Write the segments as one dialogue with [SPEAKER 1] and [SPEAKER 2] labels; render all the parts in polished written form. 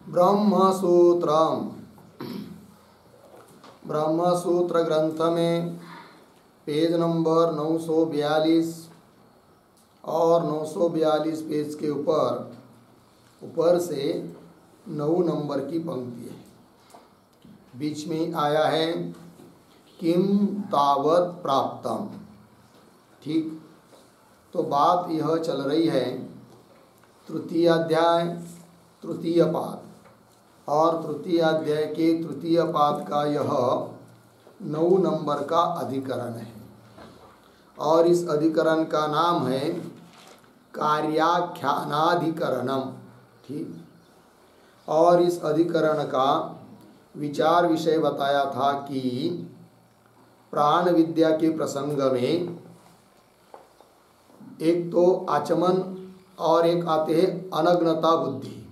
[SPEAKER 1] ब्रह्मसूत्रम ब्रह्मसूत्र ग्रंथ में page number 942 और 942 पेज के ऊपर से 9 नंबर की पंक्ति है। बीच में आया है किम तावत प्राप्तम। ठीक, तो बात यह चल रही है तृतीय अध्याय तृतीय पाद, और तृतीय अध्याय के तृतीय पाद का यह 9 नंबर का अधिकरण है, और इस अधिकरण का नाम है कार्याख्यानाधिकरणम। ठीक, और इस अधिकरण का विचार विषय बताया था कि प्राण विद्या के प्रसंग में एक तो आचमन और एक आते हैं अनग्नता बुद्धि।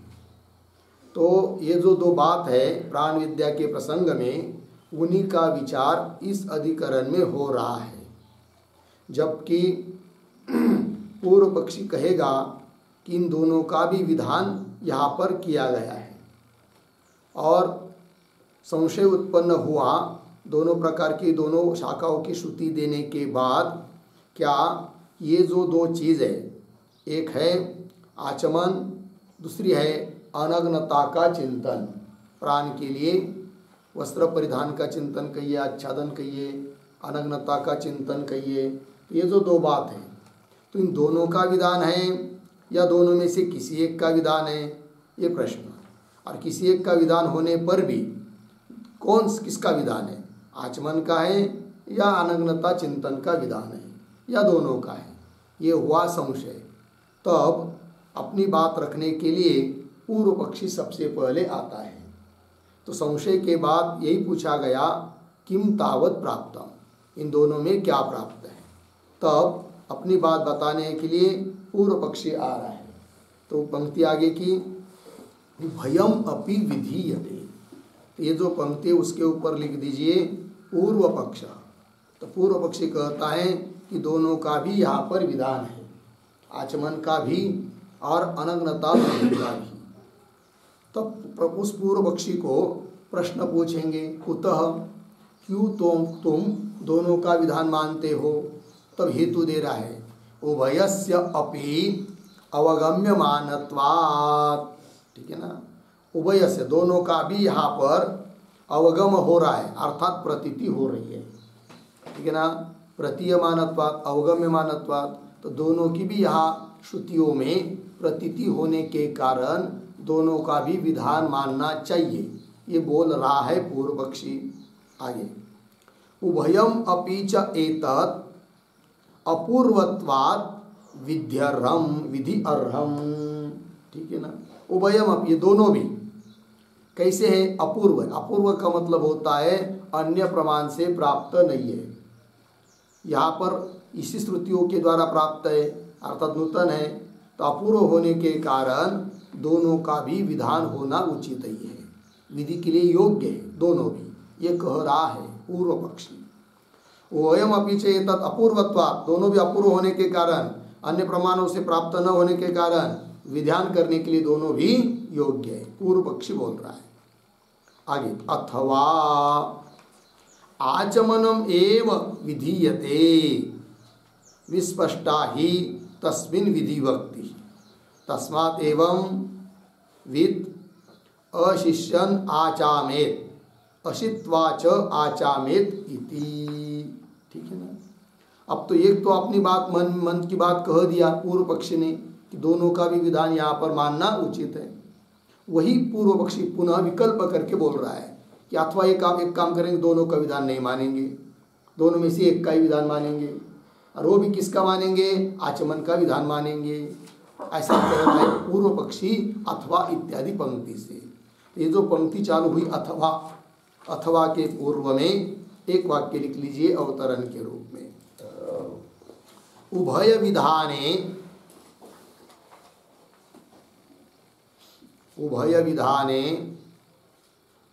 [SPEAKER 1] तो ये जो दो बात है प्राण विद्या के प्रसंग में, उन्हीं का विचार इस अधिकरण में हो रहा है। जबकि पूर्व पक्षी कहेगा कि इन दोनों का भी विधान यहाँ पर किया गया है, और संशय उत्पन्न हुआ दोनों प्रकार की दोनों शाखाओं की श्रुति देने के बाद, क्या ये जो दो चीज़ है, एक है आचमन, दूसरी है अनग्नता का चिंतन। प्राण के लिए वस्त्र परिधान का चिंतन कहिए, आच्छादन कहिए, अनग्नता का चिंतन कहिए, ये जो दो बात है, तो इन दोनों का विधान है या दोनों में से किसी एक का विधान है, ये प्रश्न। और किसी एक का विधान होने पर भी किसका विधान है, आचमन का है या अनग्नता चिंतन का विधान है, या दोनों का है, ये हुआ संशय। तब अपनी बात रखने के लिए पूर्व पक्षी सबसे पहले आता है। तो संशय के बाद यही पूछा गया किम तावत प्राप्तम, इन दोनों में क्या प्राप्त है। तब अपनी बात बताने के लिए पूर्व पक्षी आ रहा है। तो पंक्ति आगे की भयम अपि विधीयते, ये जो पंक्ति उसके ऊपर लिख दीजिए पूर्व पक्ष। तो पूर्व पक्षी कहता है कि दोनों का भी यहाँ पर विधान है, आचमन का भी और अनग्नता का भी। तब उस पूर्व पक्षी को प्रश्न पूछेंगे, कुतः, क्यों तुम दोनों का विधान मानते हो। तब हेतु दे रहा है उभयस्य अपि अवगम्यमानत्वात्। ठीक है ना, उभयस्य दोनों का भी यहाँ पर अवगम हो रहा है, अर्थात प्रतीति हो रही है। ठीक है ना, प्रतीयमानत्वात् अवगम्यमानत्वात्, तो दोनों की भी यहाँ श्रुतियों में प्रतीति होने के कारण दोनों का भी विधान मानना चाहिए, ये बोल रहा है पूर्व पक्षी। आगे उभयम अपि च एतत् अपूर्वत्वात् विध्यर्हम विधि अर्हम। ठीक है ना, उभयम अपि, ये दोनों भी कैसे है, अपूर्व। अपूर्व का मतलब होता है अन्य प्रमाण से प्राप्त नहीं है, यहाँ पर इसी श्रुतियों के द्वारा प्राप्त है, अर्थात नूतन है। तो अपूर्व होने के कारण दोनों का भी विधान होना उचित ही है, विधि के लिए योग्य है दोनों भी, ये कह रहा है पूर्व पक्षी। वयम अपि च एतत् अपूर्वत्वात्, दोनों भी अपूर्व होने के कारण, अन्य प्रमाणों से प्राप्त न होने के कारण विधान करने के लिए दोनों भी योग्य है, पूर्व पक्षी बोल रहा है। आगे अथवा आचमनम एव विधीयते विस्पष्टा ही तस्मिन् विधिवक्ति तस्मात् एवं विद अशिष्यन् आचामेत अशित्वा च आचामेत इति। ठीक है ना, अब तो एक तो अपनी बात मन की बात कह दिया पूर्व पक्षी ने कि दोनों का भी विधान यहाँ पर मानना उचित है। वही पूर्व पक्षी पुनः विकल्प करके बोल रहा है कि अथवा एक काम करेंगे, दोनों का विधान नहीं मानेंगे, दोनों में से एक का ही विधान मानेंगे, और वो भी किसका मानेंगे, आचमन का विधान मानेंगे। ऐसा कह रहा है पूर्व पक्षी अथवा इत्यादि पंक्ति से। ये जो पंक्ति चालू हुई अथवा, अथवा के पूर्व में एक वाक्य लिख लीजिए अवतरण के रूप में, उभय विधाने, उभय विधाने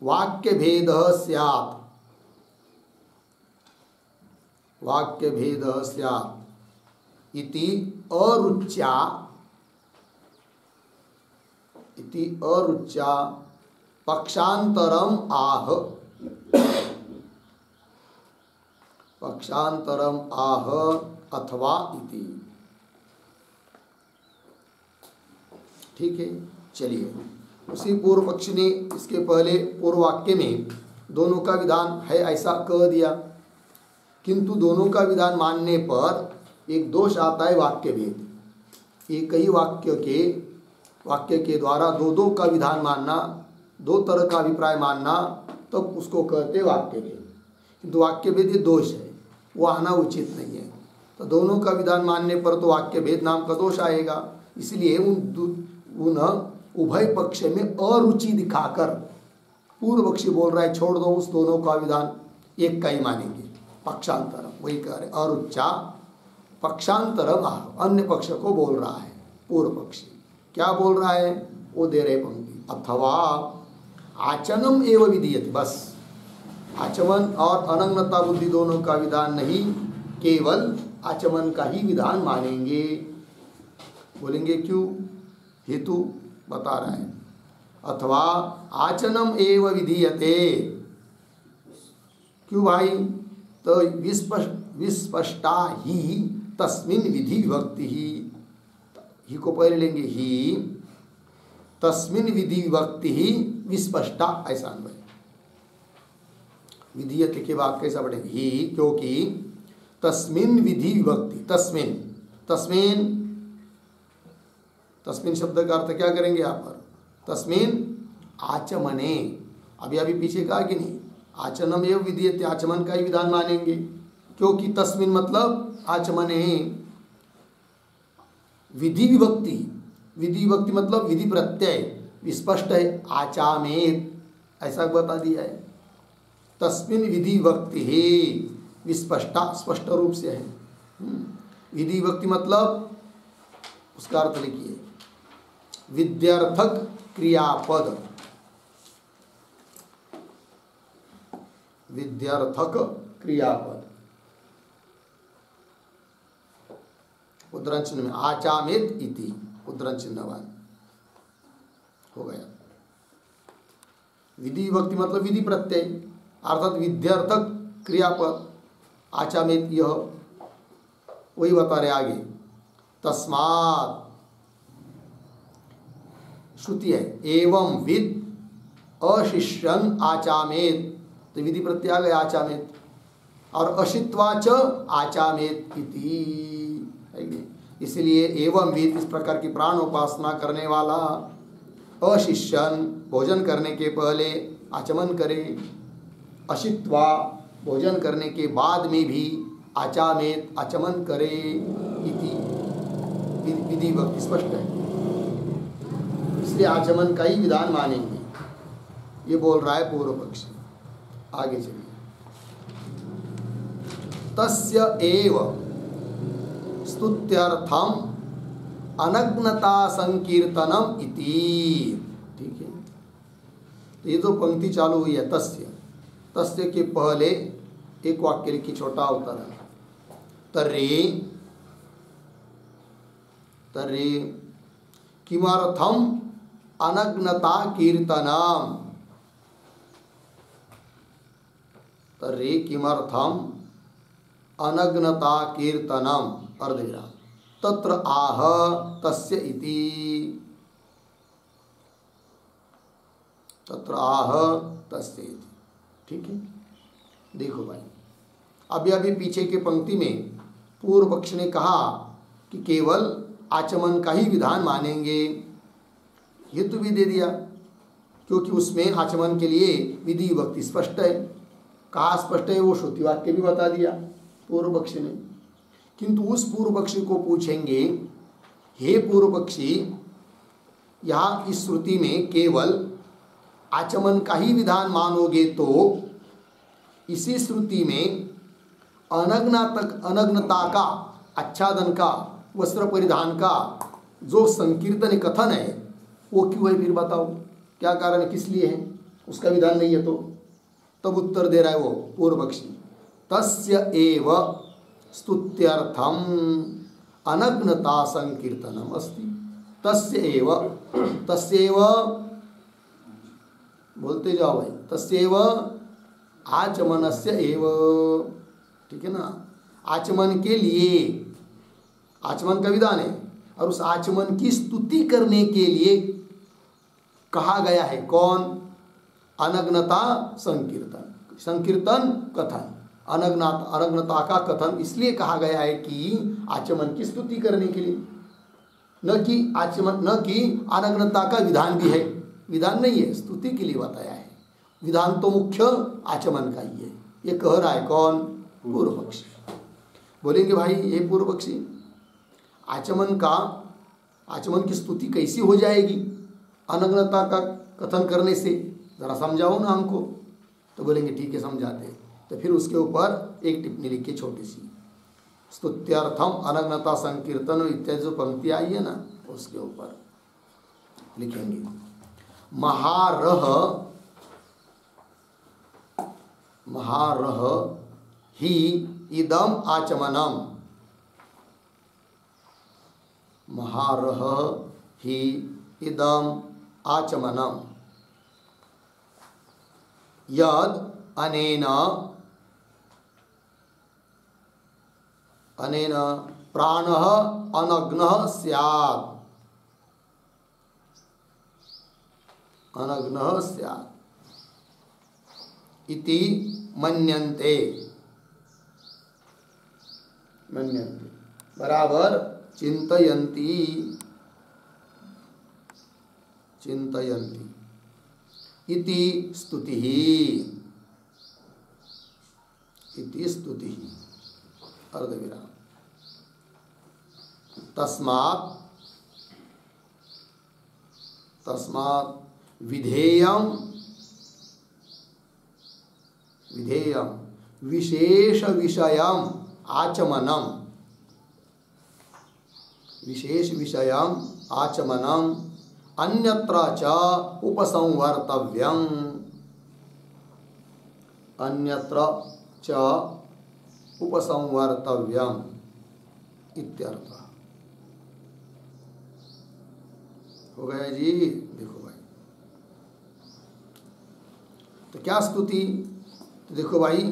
[SPEAKER 1] वाक्य भेद स्यात्, वाक्य भेद स्यात् इति अरुच्या पक्षांतरम आह, पक्षांतरम आह अथवा इति। ठीक है, चलिए उसी पूर्व पक्षी ने इसके पहले पूर्व वाक्य में दोनों का विधान है ऐसा कह दिया, किंतु दोनों का विधान मानने पर एक दोष आता है वाक्य भेद। एक ही वाक्य के द्वारा दो का विधान मानना, दो तरह का अभिप्राय मानना, तब तो उसको कहते वाक्य भेद। किंतु वाक्य भेद ये दोष है, वो आना उचित नहीं है। तो दोनों का विधान मानने पर तो वाक्य भेद नाम का दोष आएगा। इसलिए उन उभय पक्ष में अरुचि दिखाकर पूर्व पक्षी बोल रहा है छोड़ दो, उस दोनों का विधान एक का ही मानेंगे। पक्षांतरम वही कह रहे, अरुचा पक्षांतरम आह, अन्य पक्ष को बोल रहा है पूर्व पक्षी। क्या बोल रहा है वो दे रहे पंक्ति, अथवा आचमनम एव विधीयते, बस आचमन और अनंगनता बुद्धि दोनों का विधान नहीं, केवल आचमन का ही विधान मानेंगे। बोलेंगे क्यों, हेतु बता रहा है। अथवा आचनम एव विधीयते, क्यों भाई, तो विस्पष्टा ही तस्मिन् विधि विभक्ति ही को पहले लेंगे, ही तस्मिन् विधि विभक्ति ही विस्पष्टा, ऐसा अन्वय। विधीयते के बाद कैसा पढ़ेंगे, ही, क्योंकि तस्मिन् विधि विभक्ति, तस्मिन् तस्मिन् तस्मिन् शब्द का अर्थ क्या करेंगे यहाँ पर, तस्मिन् आचमने, अभी पीछे कहा कि नहीं, आचमनम एव विधीयते, आचमन का ही विधान मानेंगे, क्योंकि तस्मिन् मतलब आचमने। विधि विभक्ति, विधि विभक्ति मतलब विधि प्रत्यय विस्पष्ट है, आचामेत ऐसा बता दिया है। तस्मिन् विधि विभक्ति है विस्पष्टा, स्पष्ट रूप से है। विधि विभक्ति मतलब उसका अर्थ लिखिए, विद्यार्थक क्रियापद, विद्यार्थक क्रियापद, उद्धरण चिन्ह में आचामेत इति, उद्धरण चिन्हवान हो गया। विधि विभक्ति मतलब विधि प्रत्यय, अर्थात विद्यार्थक क्रियापद, आचामेत यह, वही बता रहे आगे। तस्मात् श्रुति है, एवं विद अशिष्यन आचामेत, तो विधि प्रत्यय आ गया आचामेत, और अशित्वाच आचामेत इति। इसलिए एवं विद, इस प्रकार की प्राण उपासना करने वाला, अशिष्यन भोजन करने के पहले आचमन करे, अशित्वा भोजन करने के बाद में भी आचामेत आचमन करे इति। विधि भक्ति स्पष्ट है, इसलिए आचमन का ही विधान मानेंगे, ये बोल रहा है पूर्व पक्षी। आगे चलिए, तस्य एव स्तुत्यर्थम अनग्नता संकीर्तनम इति। ठीक है, तो ये जो पंक्ति चालू हुई है तस्य, तस्य के पहले एक वाक्य लिखी, छोटा उत्तर है, तर्रे तर्रे किमर्थम अनग्नता कीर्तनम, तर्रे किमर्थम अनग्नता कीर्तनम, अर्धविराम, तत्र आह तस्य इति, तत्र आह तस्य इति। ठीक है, देखो भाई, अभी पीछे के पंक्ति में पूर्व पक्ष ने कहा कि केवल आचमन का ही विधान मानेंगे, हेतु भी दे दिया, क्योंकि उसमें आचमन के लिए विधि विभक्ति स्पष्ट है। कहाँ स्पष्ट है वो श्रुति वाक्य भी बता दिया पूर्व पक्षी ने। किंतु उस पूर्व पक्षी को पूछेंगे, हे पूर्व पक्षी, यहाँ इस श्रुति में केवल आचमन का ही विधान मानोगे तो इसी श्रुति में अनग्नता का, आच्छादन का, वस्त्र परिधान का जो संकीर्तन कथन है वो क्यों है, फिर बताओ क्या कारण है, किस लिए है, उसका विधान नहीं है। तो तब उत्तर दे रहा है वो पूर्व पक्षी, तस्य एव स्तुत्यर्थम अनग्नता संकीर्तनम अस्ति। तस्य एव बोलते जाओ भाई। तस्यैव आचमनस्य एव, ठीक है ना। आचमन के लिए, आचमन का विधान है और उस आचमन की स्तुति करने के लिए कहा गया है कौन? अनग्नता संकीर्तन, संकीर्तन कथन। अनग्नता का कथन इसलिए कहा गया है कि आचमन की स्तुति करने के लिए, न कि आचमन, न कि अनग्नता का विधान भी है, विधान नहीं है, स्तुति के लिए बताया है। विधान तो मुख्य आचमन का ही है। ये कह रहा है कौन? पूर्व पक्षी। बोलेंगे भाई ये पूर्व पक्षी, आचमन की स्तुति कैसी हो जाएगी अनग्नता का कथन करने से? जरा समझाओ ना हमको। तो बोलेंगे ठीक है समझाते हैं। तो फिर उसके ऊपर एक टिप्पणी लिखी छोटी सी, स्तुत्यर्थम अनग्नता संकीर्तन इत्यादि जो पंक्ति आई है ना, उसके ऊपर लिखेंगे महारह ही इदम आचमनम, महारह ही इदम आचमनम यद अनेन प्राणः अनग्नः स्यात्, अनग्नः स्यात् इति मन्यन्ते, मन्यन्ते बराबर चिंतयन्ति, चिंतयन्ति इति स्तुतिः, इति स्तुतिः अर्धविराम। तस्मात् विधेयं विशेष विषयम् आचमनम्, विशेष विषयम् आचमनम् अन्यत्र च उपसंवर्तव्यम्, अन्यत्र च उपसंवर्तव्यम् इत्यर्थ। हो गया जी। देखो भाई, तो क्या स्तुति? तो देखो भाई,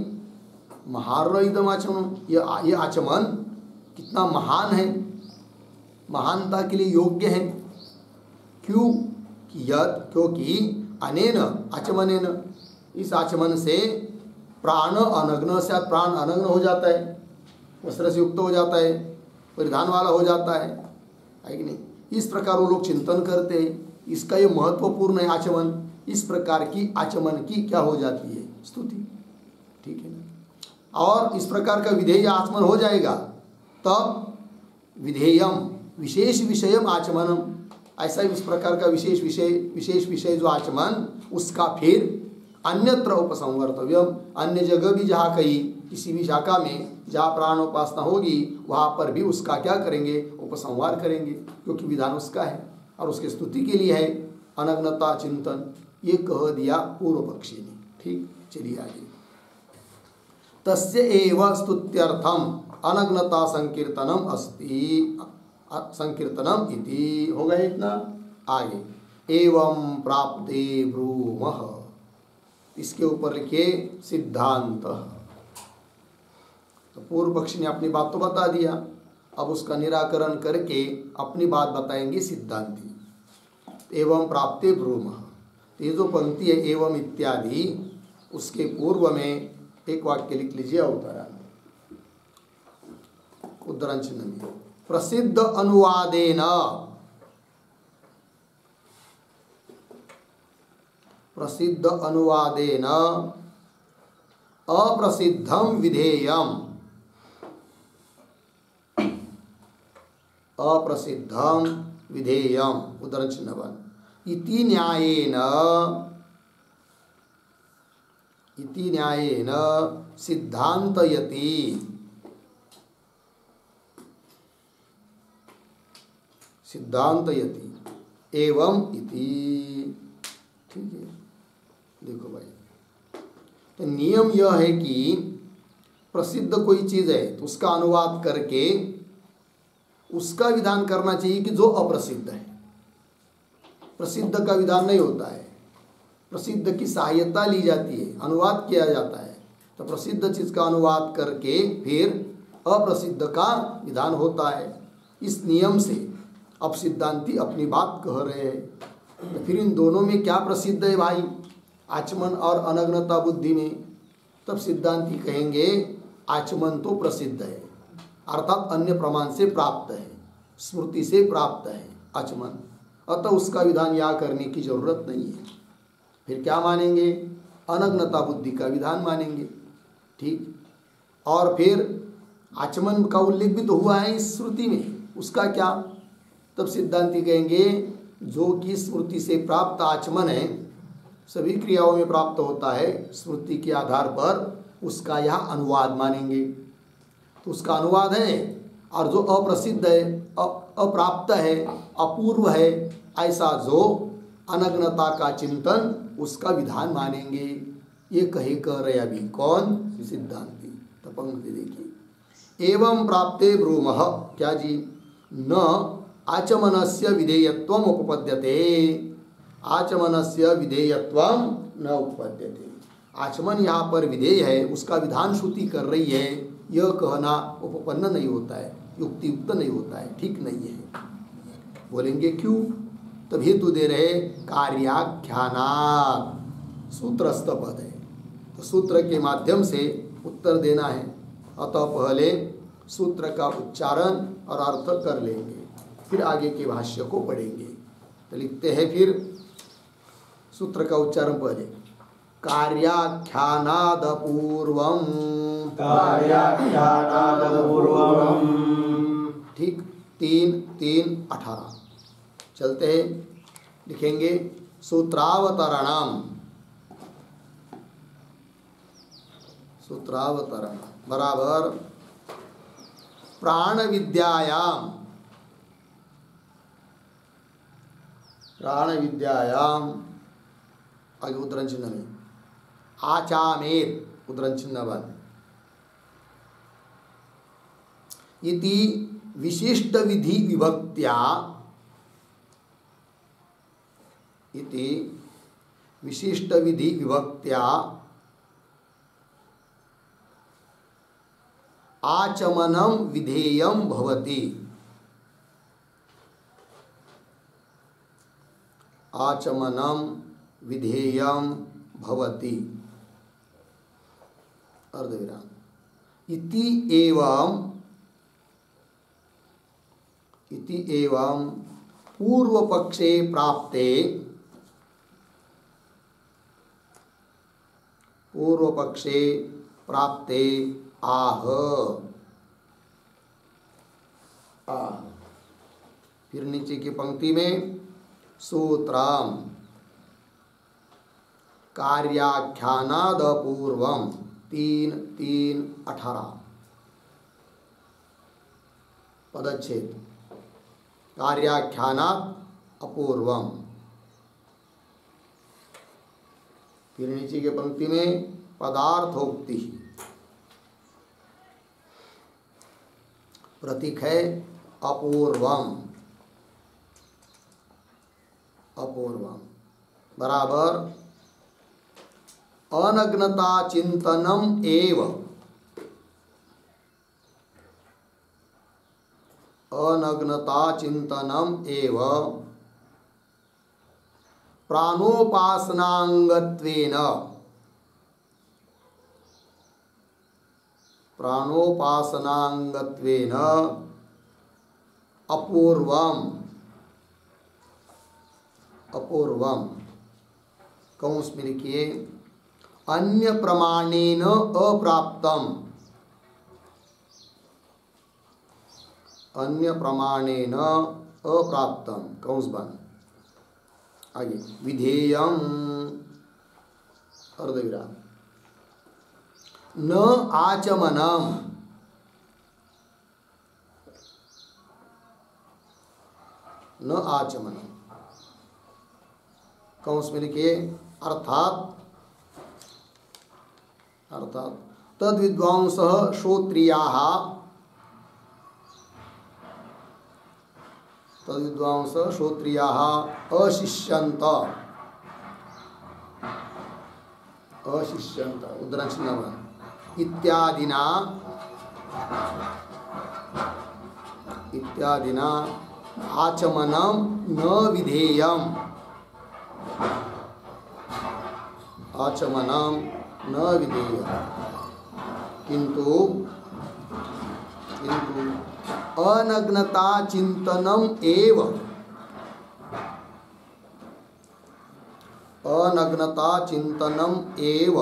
[SPEAKER 1] महार इदम आचमन, ये आचमन कितना महान है, महानता के लिए योग्य है। क्यों? क्योंकि अनेन आचमनेन, इस आचमन से प्राण अनग्न से, प्राण अनग्न हो जाता है, वस्त्र से युक्त हो जाता है, परिधान वाला हो जाता है कि नहीं? इस प्रकार वो लोग चिंतन करते हैं। इसका ये महत्वपूर्ण है आचमन। इस प्रकार की आचमन की क्या हो जाती है? स्तुति, ठीक है ना। और इस प्रकार का विधेय आचमन हो जाएगा तब विधेयम विशेष विषयम आचमनम, ऐसा इस प्रकार का विशेष विषय जो आचमन, उसका फिर अन्यत्र उपसंवर्तव्यम, अन्य जगह भी जहाँ कहीं किसी भी शाखा में जहाँ प्राण उपासना होगी वहाँ पर भी उसका क्या करेंगे? उपसंहार करेंगे, क्योंकि विधान उसका है और उसके स्तुति के लिए है अनग्नता चिंतन। ये कह दिया पूर्व पक्षी ने। ठीक, चलिए आगे। तस्य एव स्तुत्यर्थम अनग्नता संकीर्तनम अस्ति, संकीर्तनम इति। हो गया इतना? आगे एवं प्राप्ते ब्रूमः, इसके ऊपर लिखिए सिद्धांत। तो पूर्व पक्षी ने अपनी बात तो बता दिया, अब उसका निराकरण करके अपनी बात बताएंगे सिद्धांती। एवं प्राप्ते ब्रूमः, ये जो पंक्ति है एवं इत्यादि, उसके पूर्व में एक वाक्य लिख लीजिए अवतरण, उद्धरण चिन्ह में। प्रसिद्ध अनुवादेन, प्रसिद्ध अनुवादेन अप्रसिद्धम विधेयम, अप्रसिद्धम विधेयम, उद्धरण चिन्ह बन। इति न्यायेन, इति न्यायेन सिद्धान्तयति, सिद्धान्तयति एवं इति। ठीक है, देखो भाई, तो नियम यह है कि प्रसिद्ध कोई चीज़ है तो उसका अनुवाद करके उसका विधान करना चाहिए कि जो अप्रसिद्ध है। प्रसिद्ध का विधान नहीं होता है, प्रसिद्ध की सहायता ली जाती है, अनुवाद किया जाता है। तो प्रसिद्ध चीज का अनुवाद करके फिर अप्रसिद्ध का विधान होता है। इस नियम से अब सिद्धांती अपनी बात कह रहे हैं। तो फिर इन दोनों में क्या प्रसिद्ध है भाई, आचमन और अनग्नता बुद्धि में? तब सिद्धांती कहेंगे आचमन तो प्रसिद्ध है, अर्थात अन्य प्रमाण से प्राप्त है, स्मृति से प्राप्त है आचमन, अतः उसका विधान यहाँ करने की जरूरत नहीं है। फिर क्या मानेंगे? अनग्नता बुद्धि का विधान मानेंगे। ठीक, और फिर आचमन का उल्लेख भी तो हुआ है इस श्रुति में, उसका क्या? तब सिद्धांती कहेंगे जो कि स्मृति से प्राप्त आचमन है, सभी क्रियाओं में प्राप्त होता है स्मृति के आधार पर, उसका यहाँ अनुवाद मानेंगे। तो उसका अनुवाद है, और जो अप्रसिद्ध है, अप्राप्त है, अपूर्व है, ऐसा जो अनग्नता का चिंतन, उसका विधान मानेंगे। ये कहे कर रहे अभी कौन? सिद्धांती। तो पंक्ति देखिए, एवं प्राप्ते ब्रूमः, क्या जी? न आचमनस्य विधेयत्वम उपपद्यते, आचमनस्य विधेयत्वम न उपपद्यते। आचमन यहाँ पर विधेय है, उसका विधान श्रुति कर रही है, यह कहना उपपन्न नहीं होता है, युक्तियुक्त नहीं होता है, ठीक नहीं है। बोलेंगे क्यों? तब हेतु दे रहे कार्याख्यानात्, सूत्रस्थ पद है, तो सूत्र के माध्यम से उत्तर देना है। अतः पहले सूत्र का उच्चारण और अर्थ कर लेंगे, फिर आगे के भाष्य को पढ़ेंगे। तो लिखते हैं फिर सूत्र का उच्चारण पहले, कार्याख्यानादपूर्वम,
[SPEAKER 2] कार्याख्यानादपूर्वम।
[SPEAKER 1] ठीक, 3:3:18 चलते हैं, लिखेंगे सूत्रावतरणम, सूत्रावतरण बराबर प्राण विद्यायाम, प्राण विद्यायाम आगे उद्धरण चिन्ह में आचामेत उद्धरण चिन्ह बन इति विशिष्ट विधि विभक्त्या, इति विशिष्ट विधि विभक्त्या आचमनम विधेयम भवति, आचमनम विधेयम भवति अर्धविराम इति एवं पूर्व पक्षे प्राप्ते, पूर्व पक्षे प्राप्ते आह, फिर नीचे की पंक्ति में सूत्रम कार्याख्यानाद पूर्वम 3:3:18 पदच्छेद, कार्याख्यानात् अपूर्वम। फिर नीचे की पंक्ति में पदार्थोक्ति, प्रतीक है अपूर्वम, अपूर्वम बराबर अनग्नता चिंतनम एव, अनग्नता चिंतनम एव प्राणोपासनांगत्वेन, प्राणोपासनांगत्वेन अपूर्वम, अपूर्वम कंस में लिखिए अन्य प्रमाणेन अप्राप्तम, अन्य प्रमाणेन अप्राप्तम कंस बन आगे विधेयम अर्धविराम न आचमनम, न आचमनम कंस में लिखिए अर्थात, अर्थात तद विद्वांसः श्रोत्रियाः, तद विद्वांसः श्रोत्रियाः अशिष्यन्त, अशिष्यन्त उद्दरणचिह्न इत्यादिना आचमनं न विधेयम् आचमनं न विधेयम् किंतु अनग्नता चिंतनम एव अनग्नता चिंतनम एव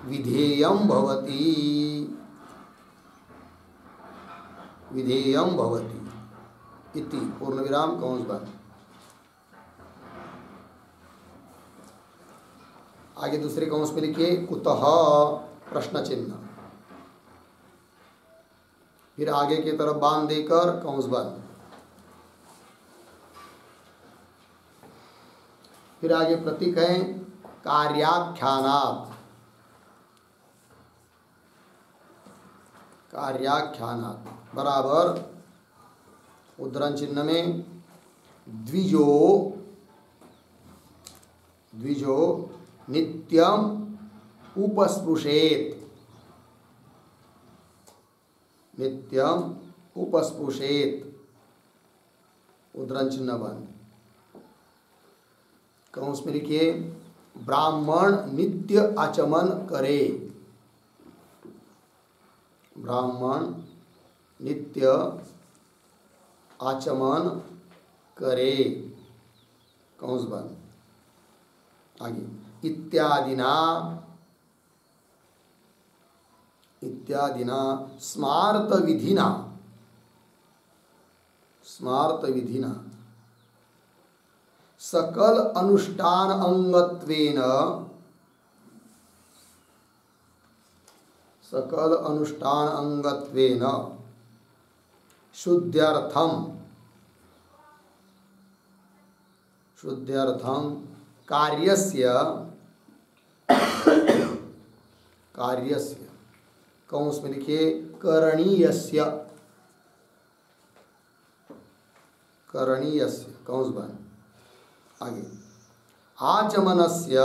[SPEAKER 1] विधेयं भवति इति पूर्णविराम कंस बंद। आगे दूसरे कंस में लिखिए कुतः प्रश्न चिन्ह, फिर आगे की तरफ बांध देकर कंस बंद। फिर आगे प्रतीक है कार्याख्यानात् बराबर उद्धरण चिन्ह में द्विजो नित्यम उपस्पृशेत उद्धरण चिन्ह बंद। कंस में लिखिए ब्राह्मण नित्य आचमन करे, ब्राह्मण नित्य आचमन करे कंस बंद। आगे इत्यादिना स्मार्त विधिना सकल अनुष्ठान अंगत्वेन शुद्ध्यर्थम कार्यस्य कंस में लिखिए करणीयस्य कंस बन। आगे आचमनस्य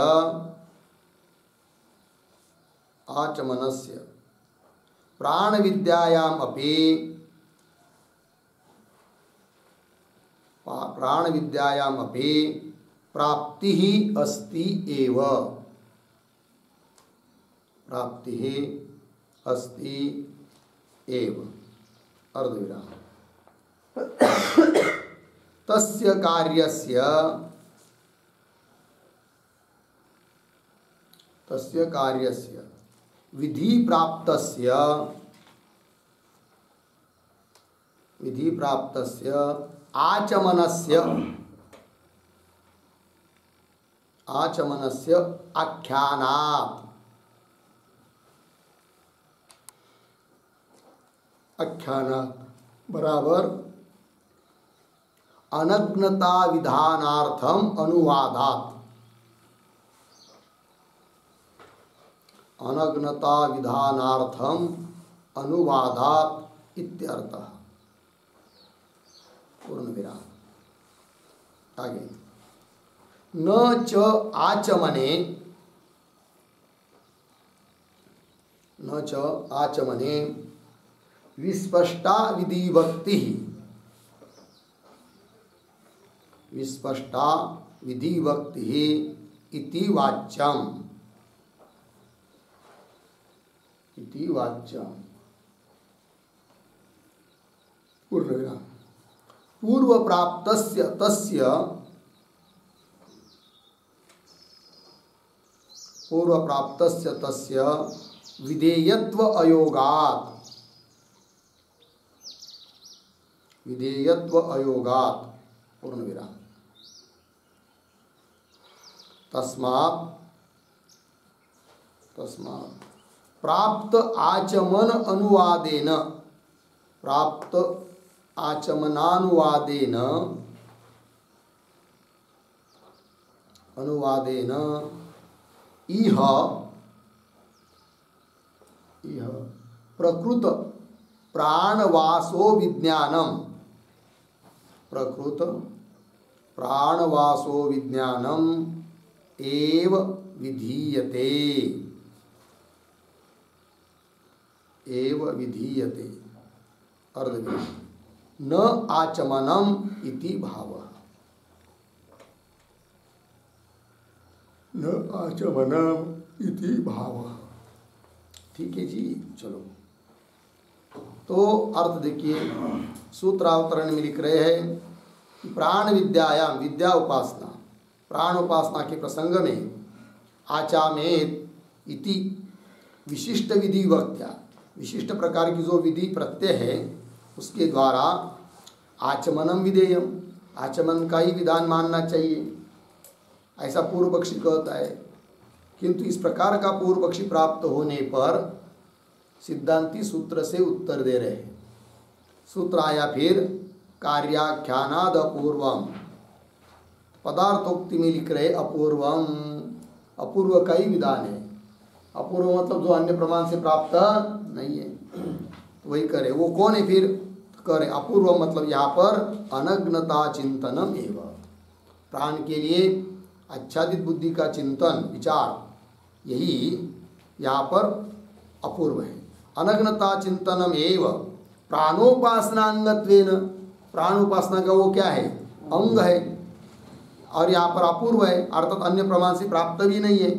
[SPEAKER 1] प्राण विद्यायाम अपि प्राप्ति अस्ति एव अर्धविराम। तस्य कार्यस्य विधि प्राप्तस्य आचमनस्य आख्यानात् बराबर अनग्नता विधानार्थम अनुवादात् इत्यर्थः पूर्ण विराम। आगे न च आचमने विस्पष्टा विधिवक्ति इति वाच्यम पूर्व प्राप्तस्य तस्य विधेयत्व अयोगात् पूर्ण विराम। तस्मात् प्राप्त आचमनानुवादेन इह प्रकृत प्राणवासो विज्ञानम एव विधीयते, एव विधीयते अर्धविराम, न आचमनम इति भावः, न आचमनम इति भावः। ठीक है जी, चलो। तो अर्थ देखिए, सूत्रावतरण में लिख रहे हैं कि प्राण विद्यायाम, विद्या उपासना, प्राण उपासना के प्रसंग में आचामेत इति विशिष्ट विधि वक्त्या, विशिष्ट प्रकार की जो विधि प्रत्यय है उसके द्वारा आचमनम विधेयम, आचमन का ही विधान मानना चाहिए, ऐसा पूर्व पक्षी कहता है। किंतु इस प्रकार का पूर्व पक्षी प्राप्त होने पर सिद्धांती सूत्र से उत्तर दे रहे हैं। सूत्र आया फिर कार्याख्यानाद अपूर्वम, पदार्थोक्ति में लिख रहे अपूर्वम, अपूर्व का ही विधान है। अपूर्व मतलब जो अन्य प्रमाण से प्राप्त नहीं है, वही करे। वो कौन है फिर? करे अपूर्व मतलब यहाँ पर अनग्नता चिंतनम एवं, प्राण के लिए आच्छादित बुद्धि का चिंतन विचार, यही यहाँ पर अपूर्व है। अनग्नता चिंतनम एवं प्राणोपासना अंगत्वेन, प्राणोपासना का वो क्या है? अंग है, और यहाँ पर अपूर्व है अर्थात अन्य प्रमाण से प्राप्त भी नहीं है,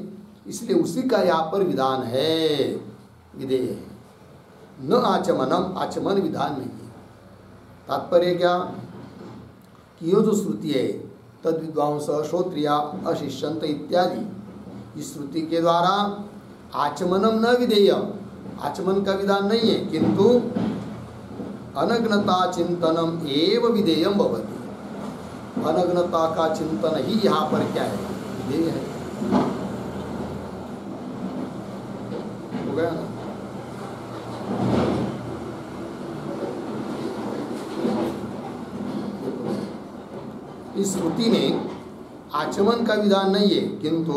[SPEAKER 1] इसलिए उसी का यहाँ पर विधान है, विधेय है। न आचमनम, आचमन विधान नहीं है। तात्पर्य क्या कि ये जो श्रुति है तद विद्वांस श्रोत्रिया अशिष्यंत इत्यादि, इस श्रुति के द्वारा आचमनम न विधेयम, आचमन का विधान नहीं है, किंतु अनग्नता चिंतनम एव विधेयम भवति, अनग्नता का चिंतन ही यहाँ पर क्या है? विधेय है। हो गया ना? इस श्रुति में आचमन का विधान नहीं है, किंतु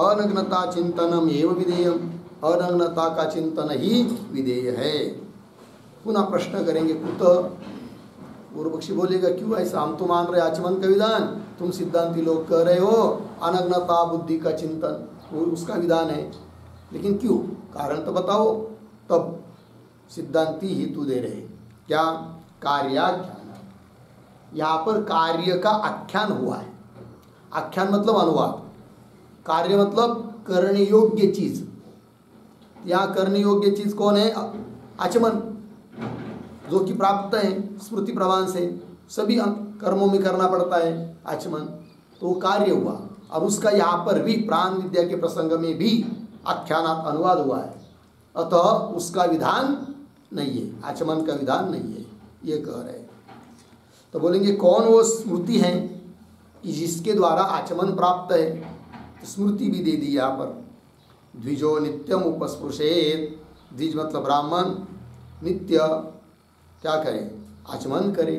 [SPEAKER 1] अनग्नता चिंतनम एव विधेयम, अनग्नता का चिंतन ही विधेय है। पुनः प्रश्न करेंगे कुतः? पूर्व पक्षी बोलेगा क्यों ऐसा, हम तो मान रहे आचमन का विधान, तुम सिद्धांती लोग कह रहे हो अनग्नता बुद्धि का चिंतन, वो उसका विधान है, लेकिन क्यों? कारण तो बताओ। तब सिद्धांती हेतु दे रहे क्या? कार्याख्यान, यहाँ पर कार्य का आख्यान हुआ है। आख्यान मतलब अनुवाद, कार्य मतलब करने योग्य चीज। यहाँ करने योग्य चीज कौन है? आचमन, जो कि प्राप्त है स्मृति प्रमाण से, सभी कर्मों में करना पड़ता है आचमन, तो कार्य हुआ। और उसका यहाँ पर भी प्राण विद्या के प्रसंग में भी आख्यानात अनुवाद हुआ है, अतः उसका विधान नहीं है, आचमन का विधान नहीं है, ये कह रहे हैं। तो बोलेंगे कौन वो स्मृति है कि जिसके द्वारा आचमन प्राप्त है? तो स्मृति भी दे दी यहाँ पर, द्विजो नित्यम उपस्पृशेत, द्विज मतलब ब्राह्मण, नित्य क्या करे? आचमन करे,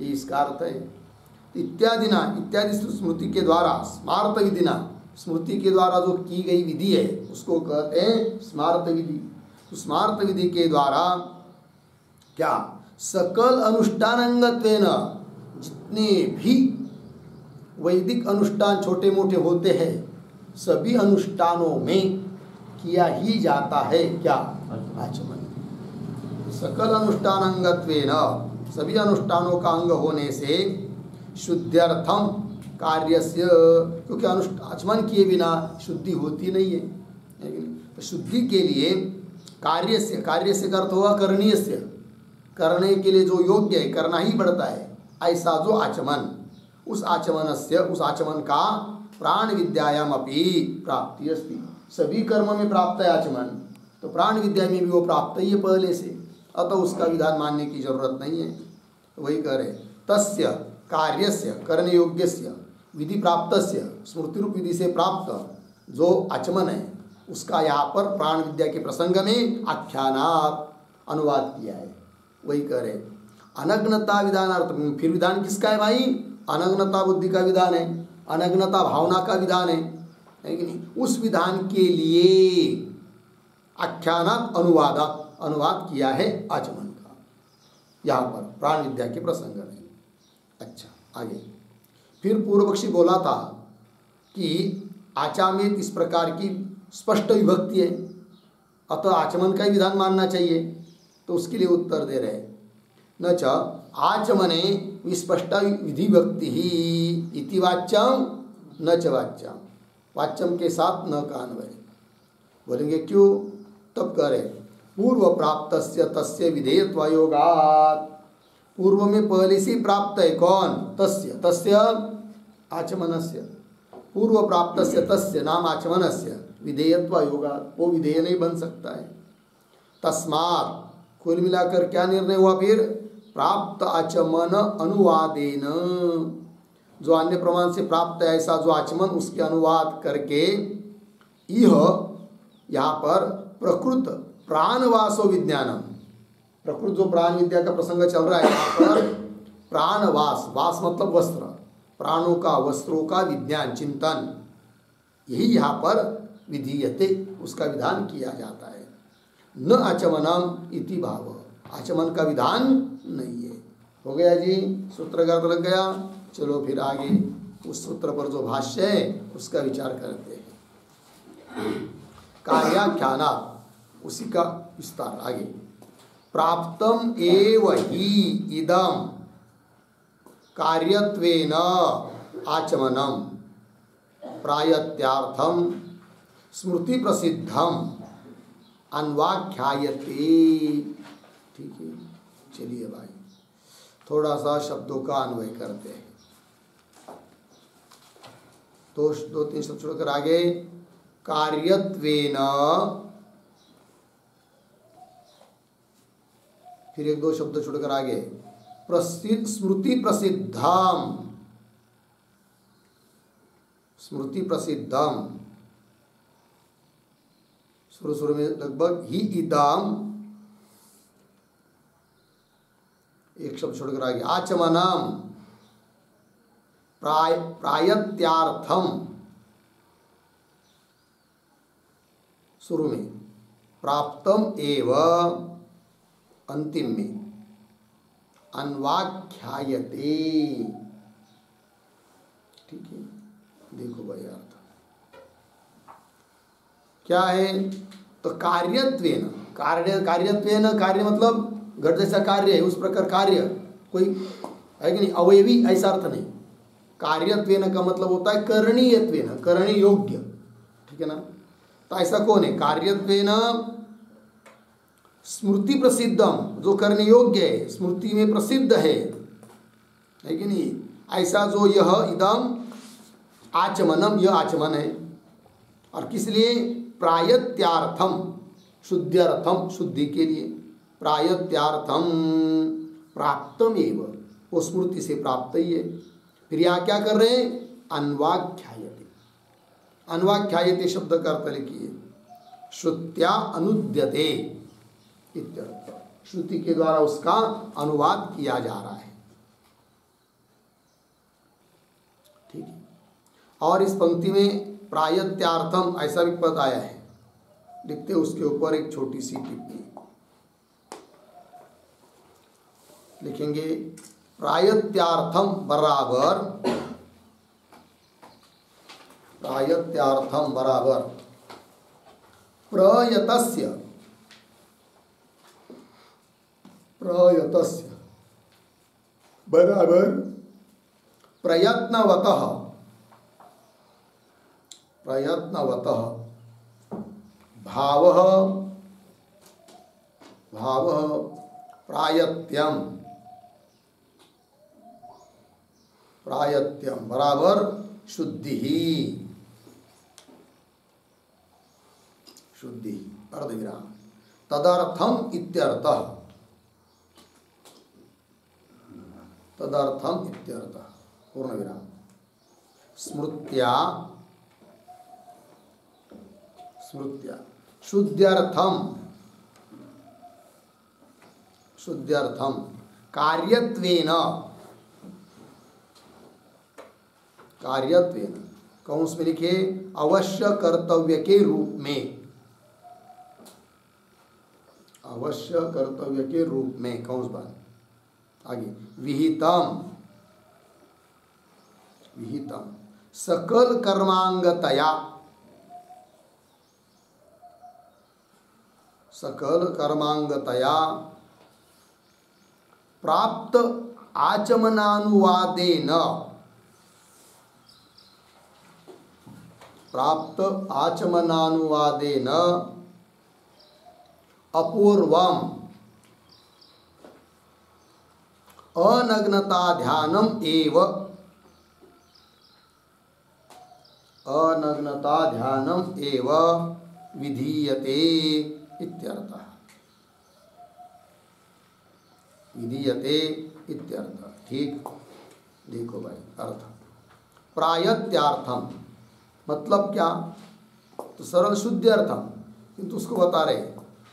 [SPEAKER 1] ये इसका अर्थ है। इत्यादि ना, इत्यादि स्मृति के द्वारा, स्मार्त विधि ना, स्मृति के द्वारा जो की गई विधि है उसको कहते हैं स्मार्त विधि। तो स्मार्त विधि के द्वारा क्या? सकल अनुष्ठानांगत्वेन, जितने भी वैदिक अनुष्ठान छोटे मोटे होते हैं सभी अनुष्ठानों में किया ही जाता है क्या? आचमन। सकल अनुष्ठानांगत्वेन, सभी अनुष्ठानों का अंग होने से शुद्ध्यर्थम कार्यस्य, क्योंकि आचमन किए बिना शुद्धि होती नहीं है, तो शुद्धि के लिए कार्यस्य, कार्यस्य का अर्थ हुआ करणीयस्य, करने के लिए जो योग्य है करना ही पड़ता है, ऐसा जो आचमन, उस आचमनस्य, उस आचमन का प्राण विद्यायाम अपि प्राप्ति अस्ति, सभी कर्म में प्राप्त है आचमन, तो प्राण विद्या में भी वो प्राप्त ही है पहले से, अतः उसका विधान मानने की जरूरत नहीं है। तो वही कह रहे तस्य कार्यस्य करण योग्यस्य विधि प्राप्तस्य, स्मृति रूप विधि से प्राप्त जो आचमन है उसका यहाँ पर प्राण विद्या के प्रसंग में आख्यानात अनुवाद किया है। वही कह रहे अनग्नता विधानार्थ, फिर विधान किसका है भाई? अनग्नता बुद्धि का विधान है, अनग्नता भावना का विधान है कि नहीं? उस विधान के लिए आख्यानात अनुवाद अनुवाद किया है आचमन का यहाँ पर प्राण विद्या के प्रसंग में। अच्छा आगे फिर पूर्व पक्षी बोला था कि आचामेत इस प्रकार की स्पष्ट विभक्ति है, अतः आचमन का ही विधान मानना चाहिए। तो उसके लिए उत्तर दे रहे न च आचमने विस्पष्ट विधिभक्ति ही इति वाच्यम न च वाच्यम, वाच्यम के साथ न का अन्वय। बोलेंगे क्यों? तब कह रहे पूर्व प्राप्त तस्य विधेयत्वयोगात्, पूर्व में पहले से प्राप्त है कौन? तस्य, तस्य आचमनस्य, पूर्व प्राप्त तस्य नाम आचमनस्य विधेयत्वयोगात्, वो विधेय नहीं बन सकता है। तस्मात् कुल मिलाकर क्या निर्णय हुआ फिर? प्राप्त आचमन अनुवादेन, जो अन्य प्रमाण से प्राप्त है ऐसा जो आचमन, उसके अनुवाद करके यह यहाँ पर प्रकृत प्राणवासो विज्ञानम, प्रकृत जो प्राण विद्या का प्रसंग चल रहा है यहाँ पर, प्राणवास, वास मतलब वस्त्र, प्राणों का वस्त्रों का विज्ञान चिंतन, यही यहाँ पर विधीयते, उसका विधान किया जाता है। न आचमनम इति भाव, आचमन का विधान नहीं है। हो गया जी, सूत्र का लग गया। चलो फिर आगे उस सूत्र पर जो भाष्य है उसका विचार करते हैं। कार्याख्याना, उसी का विस्तार आगे। प्राप्तम एव ही इदम कार्यत्वेन आचमनम प्रायत्यार्थम स्मृति प्रसिद्धम अन्वाख्यायते। ठीक है, चलिए भाई थोड़ा सा शब्दों का अन्वय करते हैं। तो 2-3 शब्द छोड़कर आगे, कार्यत्वेन, फिर 1-2 शब्द छोड़कर आगे, स्मृति प्रसिद्धम, स्मृति प्रसिद्धम, शुरू में लगभग ही इदम, एक शब्द छोड़कर आगे, आचमनम प्रायत्यार्थम, शुरू में प्राप्तम एव, अंतिम में अन्वाख्यायते। ठीक है, देखो भाई अर्थ क्या है? तो कार्यत्वेन, कार्यत्वेन, कार्य मतलब घट जैसा कार्य है, उस प्रकार कार्य कोई है कि नहीं, अवयवी ऐसा अर्थ नहीं। कार्यत्वेन का मतलब होता है करणीयत्वेन, करणी योग्य। ठीक है ना? तो ऐसा कौन है? कार्यत्वेन स्मृति प्रसिद्धम, जो करने योग्य है, स्मृति में प्रसिद्ध है कि नहीं, ऐसा जो यह इदम आचमनम, यह आचमन है। और किस लिए? प्रायत्यार्थम, शुद्ध्यर्थम, शुद्धि के लिए। प्रायत्यार्थम प्राप्तम एव, वो स्मृति से प्राप्त ही है। फिर यहाँ क्या कर रहे हैं? अन्वाख्यायते, अन्वाख्यायते शब्द का अर्थ लिखिए, श्रुत्या अनुद्यते इत्यर्थ, श्रुति के द्वारा उसका अनुवाद किया जा रहा है। ठीक है। और इस पंक्ति में प्रायत्यार्थम ऐसा भी पद आया है, लिखते उसके ऊपर एक छोटी सी टिप्पणी लिखेंगे, प्रायत्यार्थम बराबर, प्रायत्यार्थम बराबर प्रयतस्य, प्रयतस्य बराबर प्रयत्नवतः, प्रयत्नवतः भावः, भावः प्रायत्यम, प्रायत्यम बराबर शुद्धि, शुद्धि अर्धविराम, तदर्थम इत्यर्थः, तदर्थम इत्यर्थः पूर्ण विराम, स्मृत्या, स्मृत्या शुद्ध्यर्थम, शुद्ध्यर्थम कार्यत्वेन, कार्यत्वेन कौंस में लिखे अवश्य कर्तव्य के रूप में, अवश्य कर्तव्य के रूप में, कौंस बात आगे, विहितम, विहितम सकल कर्मांगतया, सकल कर्मांगतया प्राप्त आचमनानुवादेन, प्राप्त आचमनानुवादेन अपूर्वम अनग्नता ध्यानम एव, अनग्नता ध्यानम एव विधीयते इत्यर्थः, विधीयते इत्यर्थः। ठीक, देखो भाई अर्थ, प्रायत्यार्थम मतलब क्या, तो सरल शुद्ध अर्थम, किंतु उसको बता रहे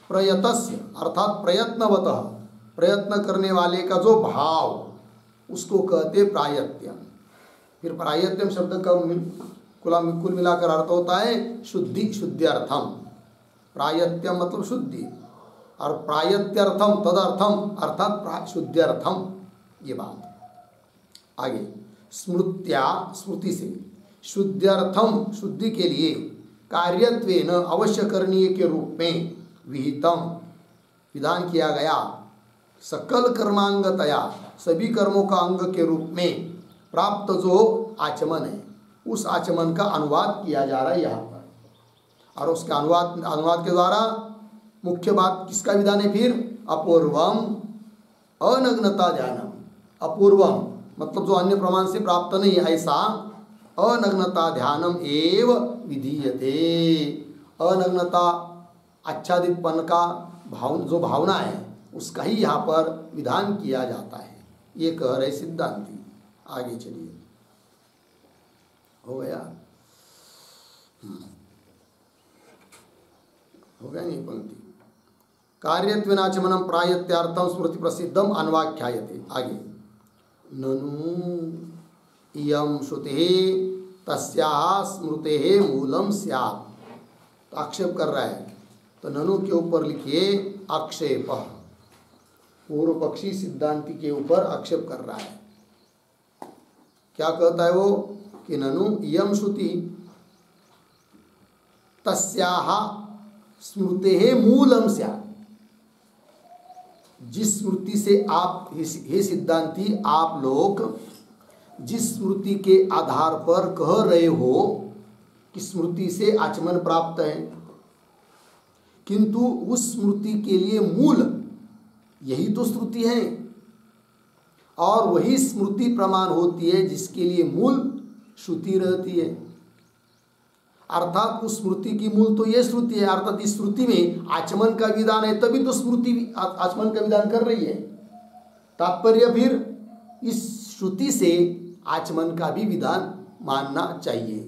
[SPEAKER 1] प्रयतस्य अर्थात प्रयत्नवतः, प्रयत्न करने वाले का जो भाव उसको कहते प्रायत्यम। फिर प्रायत्यम शब्द का कुल मिलाकर अर्थ होता है शुद्धि, शुद्ध्यर्थम। प्रायत्यम मतलब शुद्धि और प्रायत्यर्थम तदर्थम अर्थात शुद्ध्यर्थम, ये बात। आगे स्मृत्या स्मृति से शुद्ध्यर्थम शुद्धि के लिए कार्यत्वेन अवश्य करणीय के रूप में विहितम विधान किया गया, सकल कर्मांगतया सभी कर्मों का अंग के रूप में प्राप्त जो आचमन है उस आचमन का अनुवाद किया जा रहा है यहाँ पर। और उसके अनुवाद के द्वारा मुख्य बात किसका विधान है फिर, अपूर्वम अनग्नता ध्यानम। अपूर्वम मतलब जो अन्य प्रमाण से प्राप्त नहीं है ऐसा अनग्नता ध्यानम एव विधीयते। अनग्नता आच्छादितपन का जो भावना है उसका ही यहाँ पर विधान किया जाता है, ये कह रहे सिद्धांती। आगे चलिए, हो गया, हो गया नहीं पंक्ति। कार्यत्वेनाचमनम प्रायत्यार्थम स्मृति प्रसिद्धम अन्वाख्यायते। आगे ननु इयं श्रुते तस्याः स्मृतेः मूलम स्यात्, तो आक्षेप कर रहा है, तो ननु के ऊपर लिखिए आक्षेप, पूर्व पक्षी सिद्धांति के ऊपर आक्षेप कर रहा है। क्या कहता है वो कि ननु इयं श्रुति तस्याः स्मृतेः मूलम स्यात्, जिस स्मृति से आप हे सिद्धांति आप लोग जिस स्मृति के आधार पर कह रहे हो कि स्मृति से आचमन प्राप्त है, किंतु उस स्मृति के लिए मूल यही तो श्रुति है और वही स्मृति प्रमाण होती है जिसके लिए मूल श्रुति रहती है। अर्थात उस स्मृति की मूल तो ये श्रुति है, अर्थात इस श्रुति में आचमन का विधान है तभी तो स्मृति आचमन का विधान कर रही है। तात्पर्य फिर इस श्रुति से आचमन का भी विधान मानना चाहिए,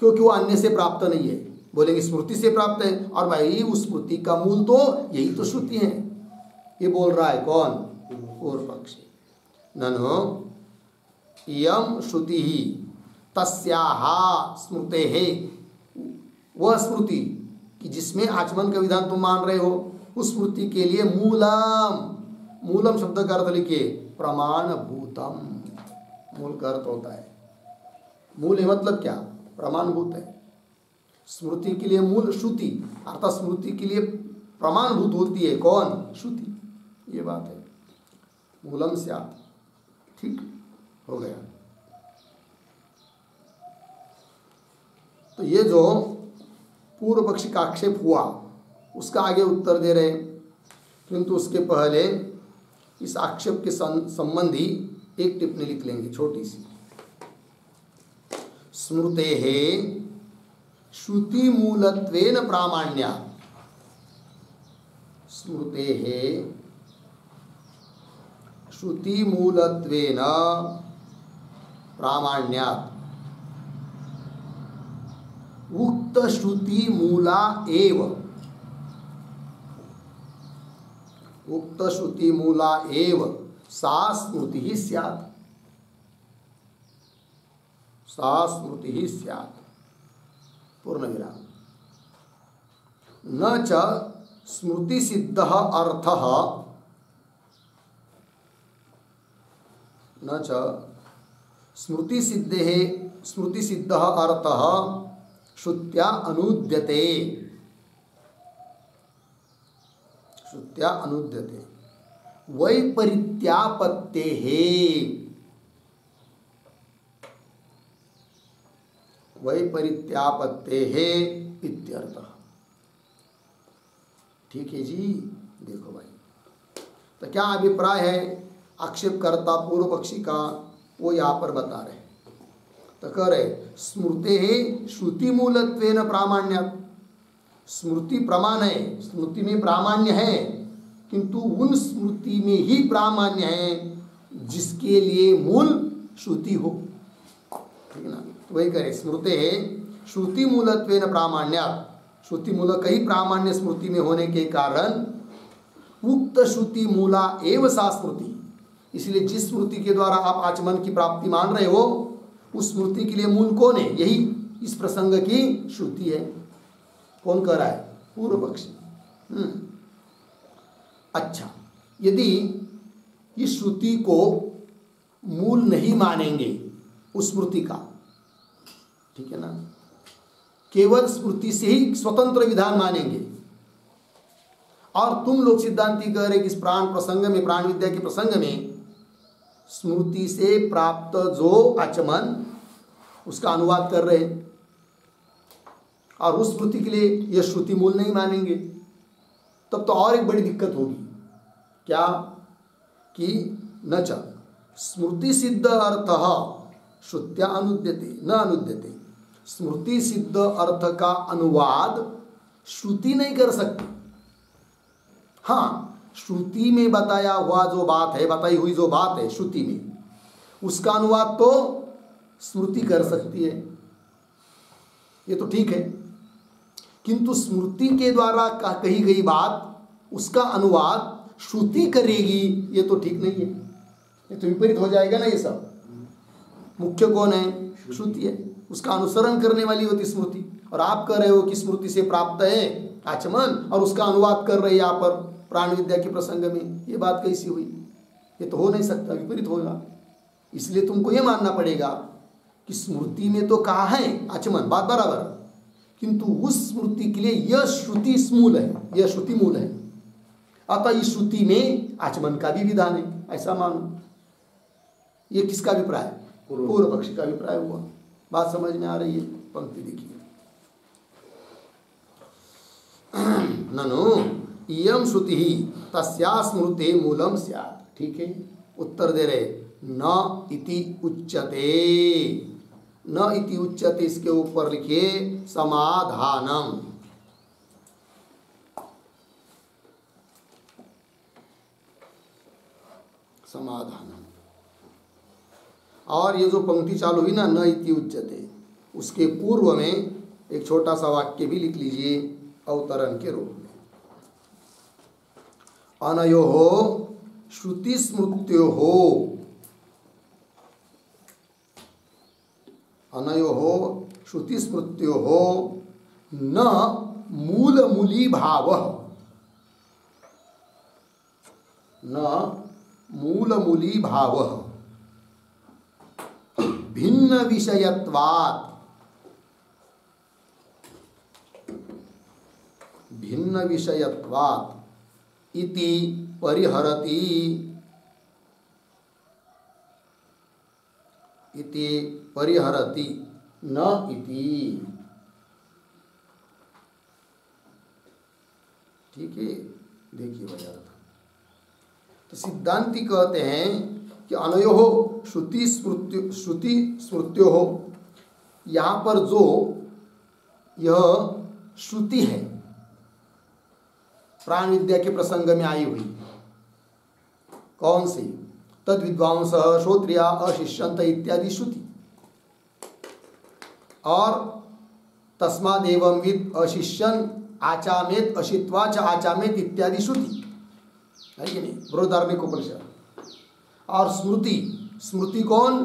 [SPEAKER 1] क्योंकि वो अन्य से प्राप्त नहीं है। बोलेंगे स्मृति से प्राप्त है, और भाई उस स्मृति का मूल तो यही तो श्रुति है। ये बोल रहा है कौन, पूर्व पक्षी। ननु इयं श्रुति ही तस्याः स्मृतेः, वह स्मृति कि जिसमें आचमन का विधान तुम मान रहे हो उस स्मृति के लिए मूलम, मूलम शब्द का अर्थ लिखिए प्रमाणभूतम। मूल का अर्थ होता है, मूल है मतलब क्या, प्रमाणभूत है। स्मृति के लिए मूल श्रुति, अर्थात स्मृति के लिए प्रमाणभूत होती है कौन, श्रुति, ये बात है। मूलम स्यात्, ठीक हो गया। तो ये जो पूर्व पक्षी का आक्षेप हुआ उसका आगे उत्तर दे रहे, किंतु उसके पहले इस आक्षेप के संबंधी एक टिप्पणी लिख लेंगे छोटी सी। स्मृतेः श्रुति मूलत्वेन प्रामाण्यात्, स्मृतेः श्रुति मूलत्वेन प्रामाण्यात् उक्त श्रुति मूला एव, उक्त श्रुति मूला एव सा स्मृति ही स्यात्, सा स्मृति ही स्यात्। पूर्ण विराम। न च स्मृति सिद्धः अर्थः, न च स्मृति सिद्धेः स्मृति सिद्ध अर्थः श्रुत्या अनुद्यते, श्रुत्या अनुद्यते वैपरीत्यापत्तेः, वैपरीत्यापत्तेः इत्यर्थः। ठीक है जी। देखो भाई, तो क्या अभिप्राय है आक्षेपकर्ता पूर्व पक्षी का, वो यहाँ पर बता रहे। तो कह रहे स्मृते श्रुति मूलत्वेन प्रामाण्यात्, स्मृति प्रमाण है, स्मृति में प्रामाण्य है, किंतु उन स्मृति में ही प्रामाण्य है जिसके लिए मूल श्रुति हो। ठीक है ना, तो वही करें स्मृते श्रुति मूलत्वेन प्रामाण्यात्, श्रुति मूलक ही प्रामाण्य स्मृति में होने के कारण उक्त श्रुति मूला एव सा स्मृति, इसलिए जिस स्मृति के द्वारा आप आचमन की प्राप्ति मान रहे हो उस स्मृति के लिए मूल कौन है? यही इस प्रसंग की श्रुति है। कौन कह रहा है? पूर्व पक्षी। अच्छा, यदि इस श्रुति को मूल नहीं मानेंगे उस स्मृति का, ठीक है ना, केवल स्मृति से ही स्वतंत्र विधान मानेंगे, और तुम लोग सिद्धांती कह रहे कि इस प्राण प्रसंग में, प्राण विद्या के प्रसंग में स्मृति से प्राप्त जो आचमन उसका अनुवाद कर रहे हैं, और उस स्मृति के लिए यह श्रुति मूल नहीं मानेंगे, तब तो और एक बड़ी दिक्कत होगी। क्या? कि न च स्मृति सिद्ध अर्थः श्रुत्या अनुद्यते न अनुद्यते, स्मृति सिद्ध अर्थ का अनुवाद श्रुति नहीं कर सकती। हाँ, श्रुति में बताया हुआ जो बात है, बताई हुई जो बात है श्रुति में, उसका अनुवाद तो स्मृति कर सकती है, ये तो ठीक है, किंतु स्मृति के द्वारा कही गई बात उसका अनुवाद श्रुति करेगी, ये तो ठीक नहीं है, ये तो विपरीत हो जाएगा ना। ये सब मुख्य कौन है? श्रुति है, उसका अनुसरण करने वाली होती स्मृति, और आप कह रहे हो कि स्मृति से प्राप्त है आचमन और उसका अनुवाद कर रहे हैं यहाँ पर प्राण विद्या के प्रसंग में, ये बात कैसी हुई? ये तो हो नहीं सकता, विपरीत होगा। इसलिए तुमको ये मानना पड़ेगा कि स्मृति में तो कहा है आचमन, बात बराबर, किंतु उस स्मृति के लिए यह श्रुति मूल है, यह श्रुति मूल है, अतः इस श्रुति में आचमन का भी विधान है, ऐसा मानो। ये किसका अभिप्राय? पूर्व पक्षी का अभिप्राय हुआ। बात समझ में आ रही है? पंक्ति देखिए, ननु इयम श्रुति ही तस्या स्मृते मूलम स्यात्। ठीक है, उत्तर दे रहे न इति उच्यते, न इति उच्यते, इसके ऊपर लिखिए समाधानम। समाधानम, और ये जो पंक्ति चालू हुई ना न इति उच्यते, उसके पूर्व में एक छोटा सा वाक्य भी लिख लीजिए अवतरण के रूप में। अनयोः श्रुति स्मृत्योः, अनयोः श्रुति स्मृत्योः न मूलमूली भावः, न मूलमूली भावः भिन्न विषयत्वात्, भिन्न विषयत्वात् इति परिहरति, इति परिहरति न इति। ठीक है, देखिए भाई अर्थ। तो सिद्धांती कहते हैं कि अनयोः श्रुति स्मृत्योः, यहाँ पर जो यह श्रुति है प्राण विद्या के प्रसंग में आई हुई, कौन सी? तद विद्वांस श्रोत्रिया अशिष्यंत इत्यादि श्रुति, और तस्माद् एवं विद अशिष्यन आचामेत अशित्वा च आचामेत इत्यादि श्रुति है कि नहीं? बृहदारण्यक उपनिषद। और स्मृति, स्मृति कौन?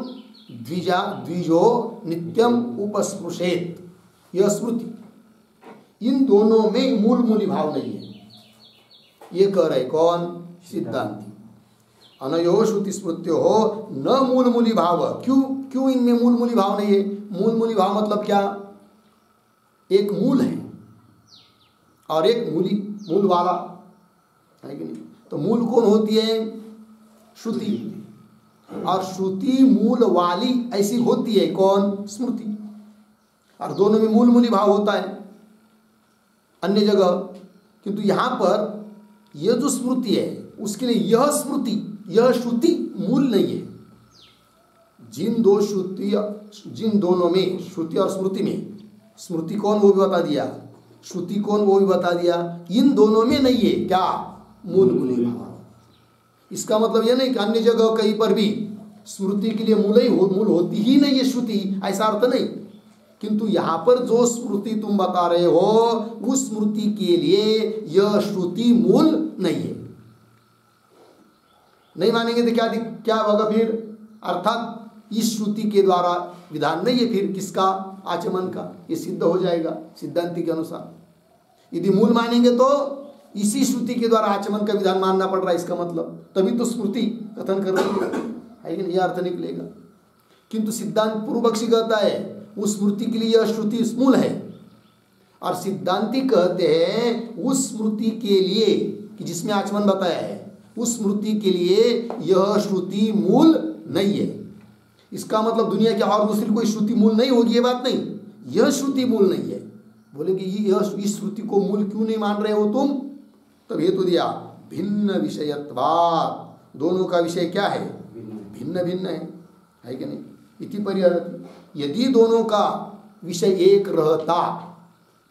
[SPEAKER 1] द्विजो नित्यम उपस्पृशेत, यह स्मृति। इन दोनों में मूल मूली भाव नहीं है, ये कह रहे कौन? सिद्धांती। अनयो श्रुति स्मृत्यो हो न मूल मूली भाव। क्यों इनमें मूल मूली भाव नहीं है? मूल मूली भाव मतलब क्या? एक मूल है और एक मूल वाला है कि नहीं? तो मूल कौन होती है? श्रुति। और श्रुति मूल वाली ऐसी होती है कौन? स्मृति। और दोनों में मूल मूली भाव होता है अन्य जगह, किंतु यहाँ पर यह जो स्मृति है उसके लिए यह श्रुति मूल नहीं है। जिन दोनों में श्रुति और स्मृति में, स्मृति कौन वो भी बता दिया, श्रुति कौन वो भी बता दिया, इन दोनों में नहीं है क्या? मूल मूली भाव। इसका मतलब यह नहीं कि अन्य जगह कहीं पर भी स्मृति के लिए मूल होती ही नहीं है श्रुति, ऐसा अर्थ नहीं। किंतु यहाँ पर जो स्मृति तुम बता रहे हो उस स्मृति के लिए यह श्रुति मूल नहीं है। नहीं मानेंगे तो क्या होगा फिर? अर्थात इस श्रुति के द्वारा विधान नहीं है फिर किसका? आचमन का। ये सिद्ध हो जाएगा सिद्धांति के अनुसार। यदि मूल मानेंगे तो इसी श्रुति के द्वारा आचमन का विधान मानना पड़ रहा है, इसका मतलब तभी तो स्मृति कथन कर रही है कि यह अर्थ निकलेगा। किंतु सिद्धांत पूर्व पक्षी कहता है उस स्मृति के लिए यह श्रुति मूल है, और सिद्धांति कहते हैं उस स्मृति के लिए कि जिसमें आचमन बताया है उस स्मृति के लिए यह श्रुति मूल नहीं है। इसका मतलब दुनिया की और दूसरी कोई श्रुति मूल नहीं होगी, ये बात नहीं, यह श्रुति मूल नहीं है। बोले कि इस श्रुति को मूल क्यों नहीं मान रहे हो तुम? तब हेतु दिया भिन्न विषयत्वात्। दोनों का विषय क्या है? भिन्न भिन्न है कि नहीं? इति परिहरति। यदि दोनों का विषय एक रहता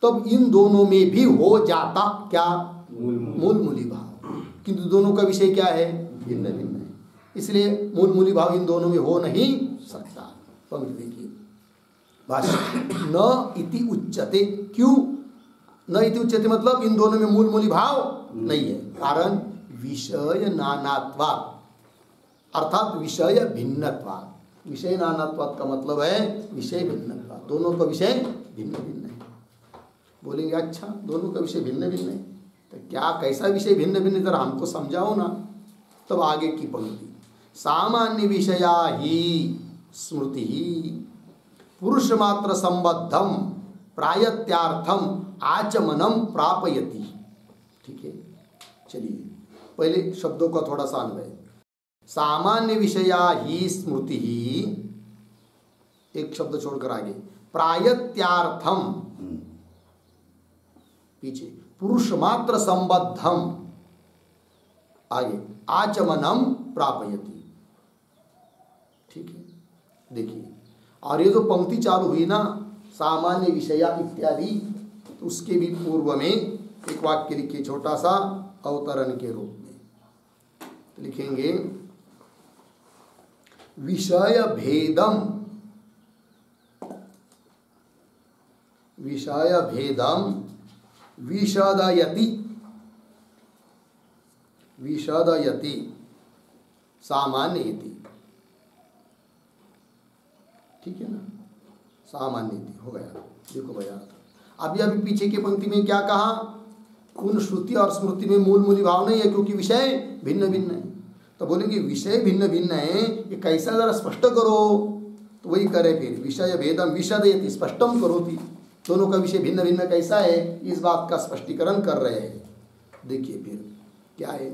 [SPEAKER 1] तब इन दोनों में भी हो जाता क्या? मूल मूली भाव। किंतु दोनों का विषय क्या है? भिन्न भिन्न है, इसलिए मूल मूली भाव इन दोनों में हो नहीं सकता। पंक्ति देखिए भाष्य, न इति उच्यते। क्यों न इति उच्यते? मतलब इन दोनों में मूल मूली भाव नहीं है। कारण विषय नानात्वात्, अर्थात विषय भिन्नत्वात्। विषय नानात्वात् का मतलब है विषय भिन्नत्वात्, दोनों का विषय भिन्न भिन्न है। बोलेंगे अच्छा दोनों का विषय भिन्न भिन्न है तो क्या, कैसा विषय भिन्न भिन्न, जरा हमको समझाओ ना। तब आगे की पंक्ति, सामान्य विषया ही स्मृति ही पुरुष मात्र संबद्धम प्रायत्यार्थम आचमनम प्रापयति। ठीक है, चलिए पहले शब्दों का थोड़ा सा अन्वय। सामान्य विषया ही स्मृति ही, एक शब्द छोड़कर आगे, प्रायत्यार्थम पीछे, पुरुष मात्र संबद्धम आगे, आचमनम प्रापयति। ठीक है, देखिए, और ये जो पंक्ति चालू हुई ना सामान्य विषया इत्यादि, तो उसके भी पूर्व में एक वाक्य लिखिए छोटा सा अवतरण के रूप में। तो लिखेंगे विषय भेदम विशदयति सामान्यति। ठीक है ना, सामान्यति हो गया। देखो भैया अभी पीछे की पंक्ति में क्या कहा? उन श्रुति और स्मृति में मूल मूली भाव नहीं है क्योंकि विषय भिन्न भिन्न है। तो बोलेंगे विषय भिन्न भिन्न है, ये कैसा जरा स्पष्ट करो। तो वही करे फिर, विषय भेदम विशदयति, स्पष्टम करोति। दोनों का विषय भिन्न भिन्न कैसा है, इस बात का स्पष्टीकरण कर रहे हैं। देखिए फिर क्या है,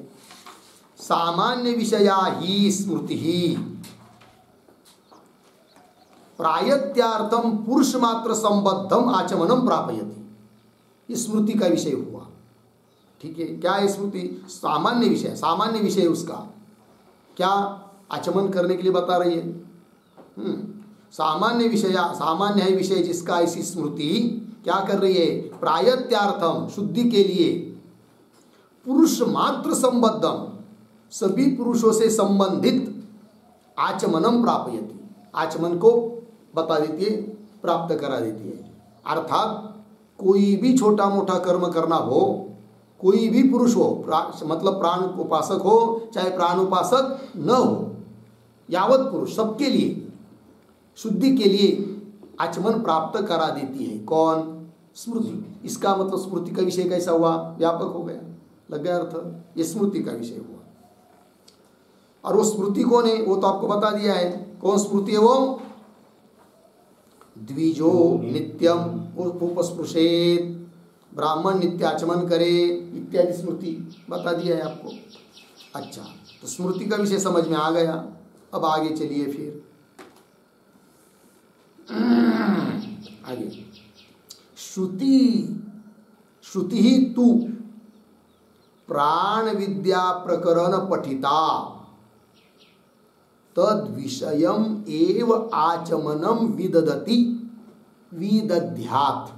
[SPEAKER 1] सामान्य विषया ही स्मृति ही प्रायत्यार्थम पुरुष मात्र संबद्धम आचमनम प्रापयति। इस स्मृति का विषय हुआ। ठीक है, क्या है स्मृति? सामान्य विषय, सामान्य विषय उसका क्या? आचमन करने के लिए बता रही है। सामान्य विषय, सामान्य है विषय जिसका ऐसी स्मृति क्या कर रही है? प्रायत्यार्थम, शुद्धि के लिए, पुरुष मात्र संबद्धम, सभी पुरुषों से संबंधित, आचमनम प्रापयति, आचमन को बता देती है, प्राप्त करा देती है। अर्थात कोई भी छोटा मोटा कर्म करना हो, कोई भी पुरुष हो, मतलब प्राण उपासक हो चाहे प्राण उपासक न हो, यावत पुरुष सबके लिए शुद्धि के लिए आचमन प्राप्त करा देती है। कौन? स्मृति। इसका मतलब स्मृति का विषय कैसा हुआ? व्यापक हो गया, लग गया अर्थ, ये स्मृति का विषय हुआ। और वो स्मृति कौन है वो तो आपको बता दिया है। कौन स्मृति है वो? द्विजो नित्यम उपस्पृशेत, ब्राह्मण नित्याचमन करे इत्यादि स्मृति बता दिया है आपको। अच्छा, तो स्मृति का विषय समझ में आ गया। अब आगे चलिए फिर आगे। श्रुति ही तू प्राण विद्या प्रकरण पठिता तद विषयम एव आचमनम विदधति विदध्यात्।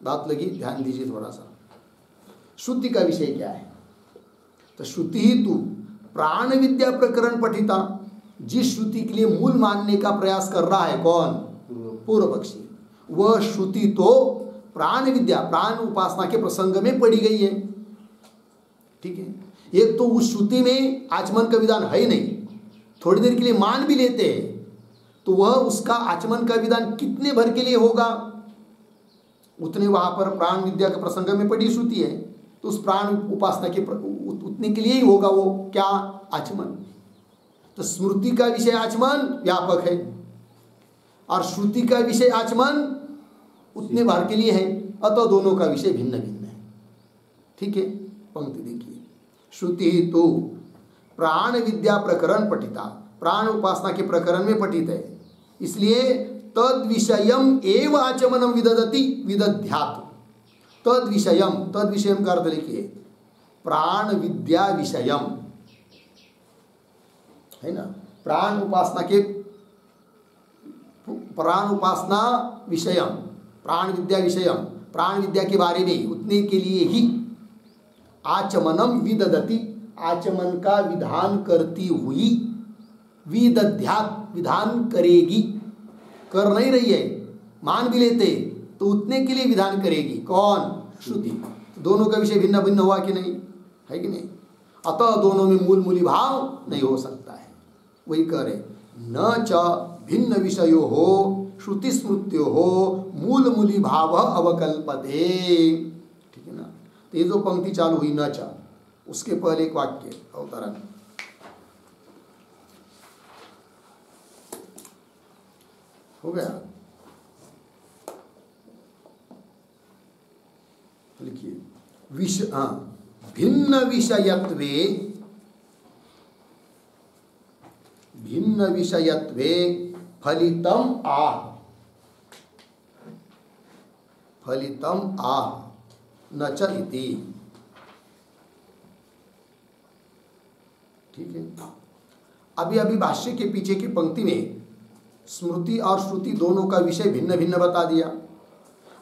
[SPEAKER 1] बात लगी? ध्यान दीजिए थोड़ा सा। श्रुति का विषय क्या है? तो श्रुति ही तू प्राण विद्या प्रकरण पठिता, जिस श्रुति के लिए मूल मानने का प्रयास कर रहा है कौन? पूर्व पक्षी। वह श्रुति तो प्राण विद्या प्राण उपासना के प्रसंग में पढ़ी गई है। ठीक है, एक तो उस श्रुति में आचमन का विधान है ही नहीं, थोड़ी देर के लिए मान भी लेते हैं तो वह उसका आचमन का विधान कितने भर के लिए होगा? उतने वहां पर प्राण विद्या के प्रसंग में पढ़ी श्रुति है तो उस प्राण उपासना के उतने के लिए ही होगा वो क्या? आचमन। तो स्मृति का विषय आचमन व्यापक है और श्रुति का विषय आचमन उतने भर के लिए है, अतः दोनों का विषय भिन्न भिन्न है। ठीक है, पंक्ति देखिए। श्रुति तो प्राण विद्या प्रकरण पठिता, प्राण उपासना के प्रकरण में पठित है, इसलिए तद विषयम एव आचमनम विदधति विदध्यात्। तद विषयम का अर्थ लिखिए प्राण विद्या विषयम, है ना? प्राण उपासना विषयम, प्राण विद्या विषयम, प्राण विद्या के बारे में उतने के लिए ही आचमनम विदधति, आचमन का विधान करती हुई, विदध्यात् विधान करेगी, कर नहीं रही है, मान भी लेते तो उतने के लिए विधान करेगी कौन? श्रुति। दोनों का विषय भिन्न भिन्न हुआ कि नहीं? है कि नहीं? अतः दोनों में मूल मूली भाव नहीं हो सकता है। वही कह रहे न च भिन्न विषयो हो श्रुति स्मृत्यो हो मूल मूली भाव अवकल्पते। ठीक है ना? तो ये जो पंक्ति चालू हुई न च, उसके पहले एक वाक्य अवतरण हो गया। लिखिए भिन्न विषयत्वे फलितम आह न च इति। ठीक है, अभी भाष्य के पीछे की पंक्ति में स्मृति और श्रुति दोनों का विषय भिन्न भिन्न बता दिया।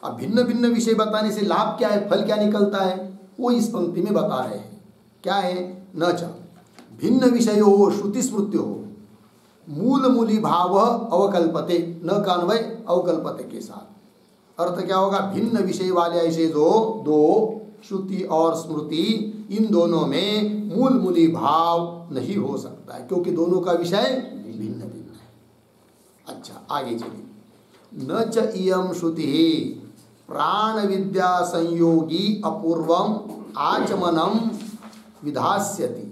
[SPEAKER 1] अब भिन्न भिन्न विषय बताने से लाभ क्या है, फल क्या निकलता है, वो इस पंक्ति में बता रहे हैं। क्या है? न च भिन्न विषयो हो श्रुति स्मृत्यो हो मूल मूली भाव अवकल्पते, न का अन्वय अवकल्पते के साथ। अर्थ क्या होगा? भिन्न विषय वाले ऐसे जो दो श्रुति और स्मृति, इन दोनों में मूल मूली भाव नहीं हो सकता है क्योंकि दोनों का विषय भिन्न भिन्न है। अच्छा, आगे चलिए। न च इयं श्रुति प्राण विद्या संयोगी अपूर्वम आचमनम विधास्यति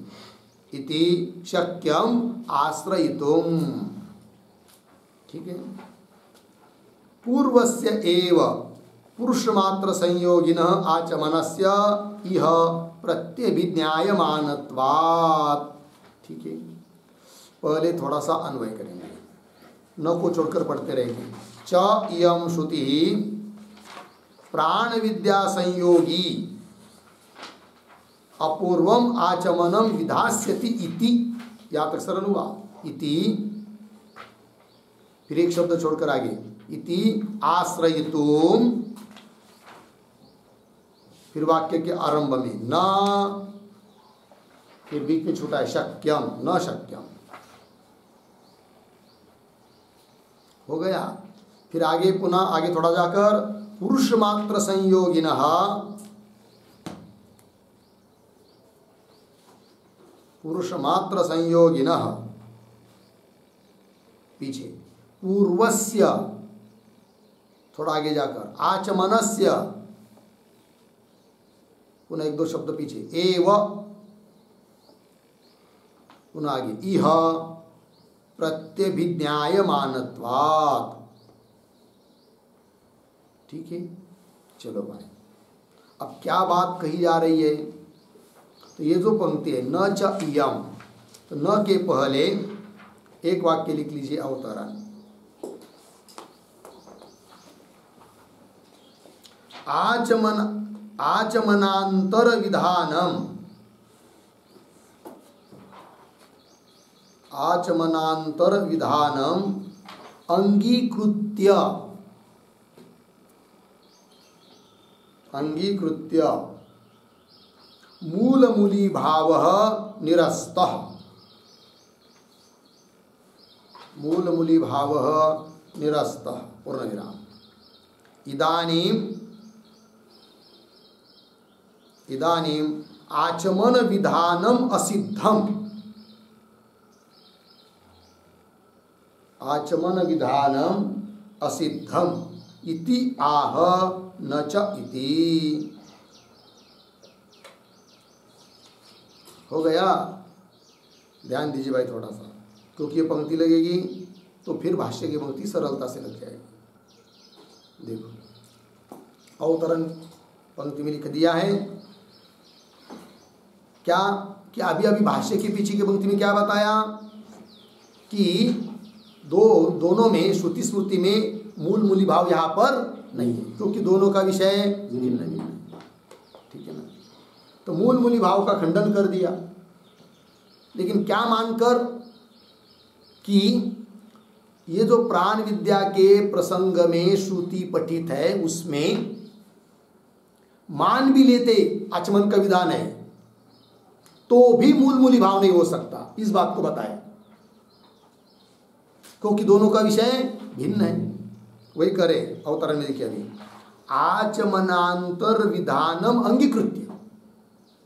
[SPEAKER 1] इति शक्यम आश्रयितुम। ठीक है, पूर्वस्य एव पुरुषमात्र संयोगिनः आचमनस्य इह प्रत्यभिज्ञायमानत्वात्। ठीक है, पहले थोड़ा सा अन्वय करेंगे, न को छोड़कर पढ़ते रहेंगे। च इयं श्रुति प्राण विद्या संयोगी अपूर्वम आचमनम विधास्यति इति, या तक सरल हुआ इति, फिर एक शब्द छोड़कर आगे इति आश्रयितुम, फिर वाक्य के आरंभ में न, फिर बीच में छूटा है शक्यम, न शक्यम हो गया। फिर आगे पुनः आगे थोड़ा जाकर पुरुष मात्र संयोगिनः, पुरुष मात्र संयोगिनः, पीछे पूर्वस्य, थोड़ा आगे जाकर आचमनस्य, पुनः एक दो शब्द पीछे एव, पुनः आगे इह प्रत्यभिज्ञायमानत्वात्। ठीक है, चलो भाई, अब क्या बात कही जा रही है? तो ये जो पंक्ति है न च इयम, तो न के पहले एक वाक्य लिख लीजिए अवतरण। आचमनांतर विधानम, आचमनांतर विधानम अंगीकृत्य, अंगीकृत्य मूलमूली भावः निरस्तः, मूलमूली भावः निरस्तः पूर्णविराम। इदानीम आचमन विधानम असिद्धम, आचमन विधानम असिद्धम इति आह न च इति। हो गया? ध्यान दीजिए भाई थोड़ा सा, क्योंकि ये पंक्ति लगेगी तो फिर भाष्य की पंक्ति सरलता से लग जाएगी। देखो अवतरण पंक्ति में लिख दिया है क्या कि अभी अभी भाष्य के पीछे की पंक्ति में क्या बताया कि दोनों में श्रुति स्मृति में मूल मूली भाव यहाँ पर नहीं है, क्योंकि दोनों का विषय भिन्न भिन्न है। ठीक है ना? तो मूल मूली भाव का खंडन कर दिया, लेकिन क्या मानकर कि ये जो प्राण विद्या के प्रसंग में श्रुति पठित है उसमें मान भी लेते आचमन का विधान है तो भी मूल मूली भाव नहीं हो सकता, इस बात को बताया, क्योंकि दोनों का विषय भिन्न है। वही करे अवतरण में देखिए अभी आचमनांतर विधानम अंगीकृत्य,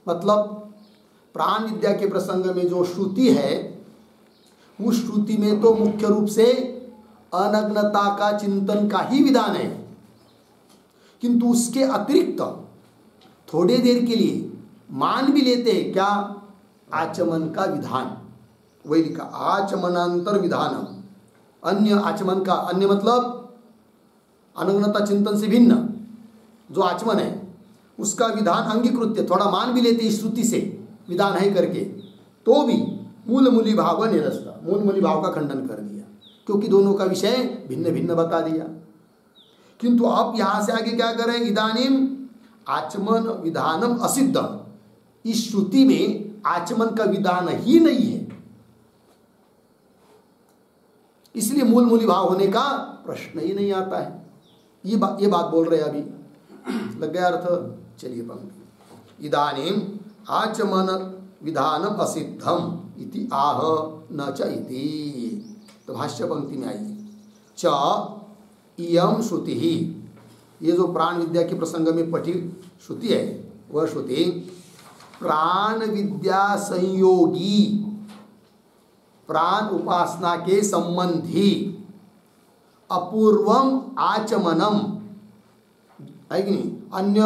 [SPEAKER 1] मतलब प्राण विद्या के प्रसंग में जो श्रुति है उस श्रुति में तो मुख्य रूप से अनग्नता का चिंतन का ही विधान है, किंतु उसके अतिरिक्त थोड़ी देर के लिए मान भी लेते हैं क्या? आचमन का विधान। वही लिखा आचमनांतर विधानम, अन्य आचमन का, अन्य मतलब अनग्नता चिंतन से भिन्न जो आचमन है उसका विधान अंगीकृत्य, थोड़ा मान भी लेते इस श्रुति से विधान है करके, तो भी मूल मूली भाव निरस्त, मूल मूली भाव का खंडन कर दिया, क्योंकि दोनों का विषय भिन्न भिन्न बता दिया। किंतु आप यहां से आगे क्या करें? इदानीम आचमन विधानम असिद्ध, इस श्रुति में आचमन का विधान ही नहीं है, इसलिए मूल मूली भाव होने का प्रश्न ही नहीं आता है। ये बात बोल रहे हैं अभी, लग गया अर्थ? चलिए पंक्ति इदानीम आचमन विधानम असिद्धम इति आह न च इति। तो भाष्य पंक्ति में आइए च इयम श्रुति ही, ये जो प्राण विद्या के प्रसंग में पठी श्रुति है वह श्रुति प्राण विद्या संयोगी, प्राण उपासना के संबंधी अपूर्वम आचमनम है कि नहीं, अन्य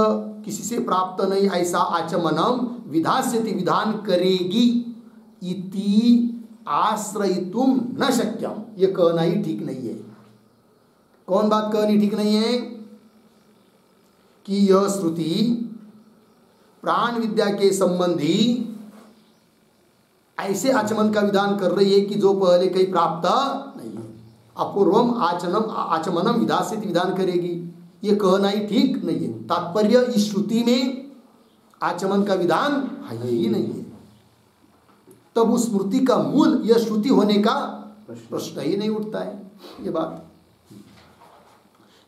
[SPEAKER 1] किसी से प्राप्त नहीं ऐसा आचमनम विधास्यति, विधान करेगी इति आश्रयितुम न शक्यम, ये कहना ही ठीक नहीं है। कौन बात कहनी ठीक नहीं है? कि यह श्रुति प्राण विद्या के संबंधी ऐसे आचमन का विधान कर रही है कि जो पहले कहीं प्राप्त नहीं है। अपूर्वम आचमनम विधास्यति, विधान करेगी, ये कहना ही ठीक नहीं है। तात्पर्य इस श्रुति में आचमन का विधान है ही नहीं है, तब उस स्मृति का मूल यह श्रुति होने का प्रश्न ही नहीं उठता है। ये बात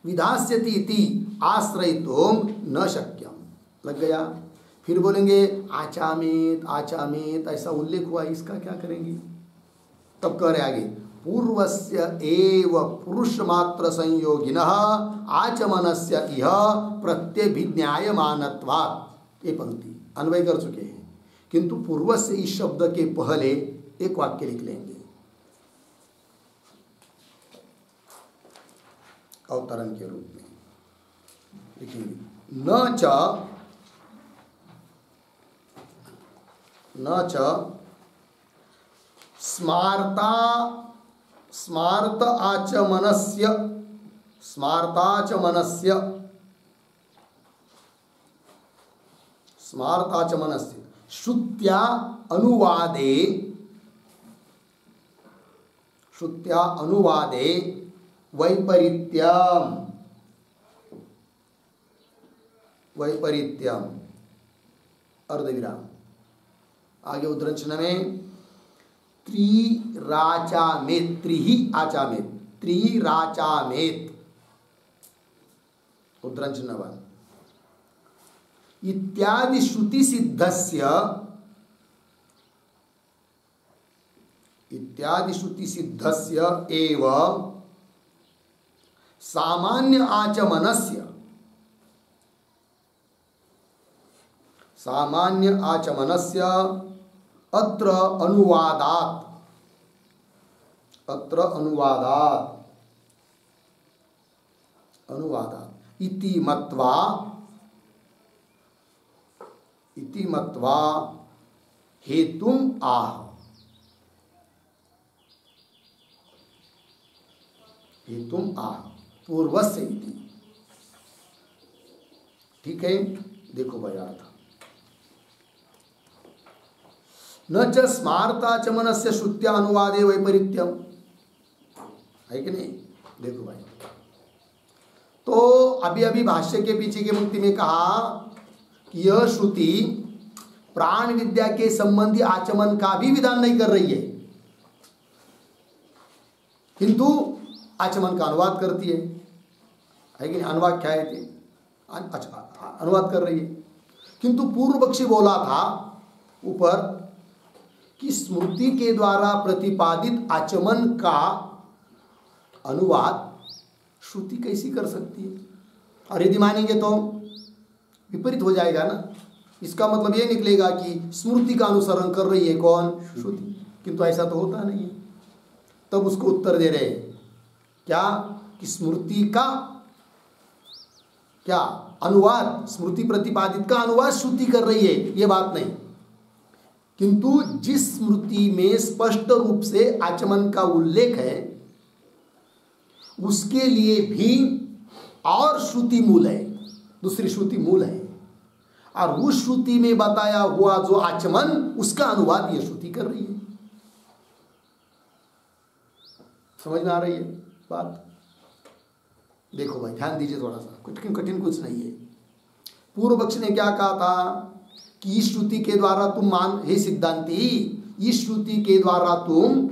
[SPEAKER 1] विधास्यति इति आश्रयितुम न शक्यम, लग गया? फिर बोलेंगे आचामेत आचामेत ऐसा उल्लेख हुआ, इसका क्या करेंगे? तब कह रहे आगे पूर्वस्य एव पुरुष मात्र संयोगिनः आचमनस्य इह प्रत्यभिज्ञायमानत्वात्, ये पंक्ति अन्वय कर चुके हैं, किंतु पूर्व से इस शब्द के पहले एक वाक्य लिख लेंगे अवतरण के रूप में, लिखेंगे न च स्मार्ता स्मार्त आचमनस्य स्मार्ताचमनस्य स्मार्ताचमनस्य श्रुत्या अनुवादे वैपरीत्यम अर्धविराम। आगे उद्धरण चिन्ह में त्रिराचामेत, त्रिराचामेत उद्धरण चिन्ह बन इत्यादि श्रुति सिद्धस्य एव सामान्य आचमनस्य अत्र अनुवादात् इति मत्वा हेतुम आह। पूर्वस्य इति। ठीक है, देखो भाई अर्थ न च स्मार्ताचमनस्य श्रुत्या अनुवादे वैपरीत्यम, है कि नहीं? देखो भाई, तो अभी भाष्य के पीछे की मुक्ति में कहा कि यह श्रुति प्राण विद्या के संबंधी आचमन का भी विधान नहीं कर रही है, किंतु आचमन का अनुवाद करती है कि नहीं? अनुवाद क्या है? अच्छा, अनुवाद कर रही है। किंतु पूर्व पक्षी बोला था ऊपर कि स्मृति के द्वारा प्रतिपादित आचमन का अनुवाद श्रुति कैसी कर सकती है? और यदि मानेंगे तो विपरीत हो जाएगा ना। इसका मतलब ये निकलेगा कि स्मृति का अनुसरण कर रही है कौन? श्रुति। किंतु ऐसा तो होता नहीं है। तब उसको उत्तर दे रहे हैं क्या कि स्मृति का क्या अनुवाद, स्मृति प्रतिपादित का अनुवाद श्रुति कर रही है, ये बात नहीं। किंतु जिस स्मृति में स्पष्ट रूप से आचमन का उल्लेख है उसके लिए भी और श्रुति मूल है, दूसरी श्रुति मूल है, और उस श्रुति में बताया हुआ जो आचमन उसका अनुवाद ये श्रुति कर रही है। समझ में आ रही है बात? देखो भाई ध्यान दीजिए थोड़ा सा, कठिन कुछ नहीं है। पूर्व पक्ष ने क्या कहा था कि इस श्रुति के द्वारा तुम हे सिद्धांती, इस श्रुति के द्वारा तुम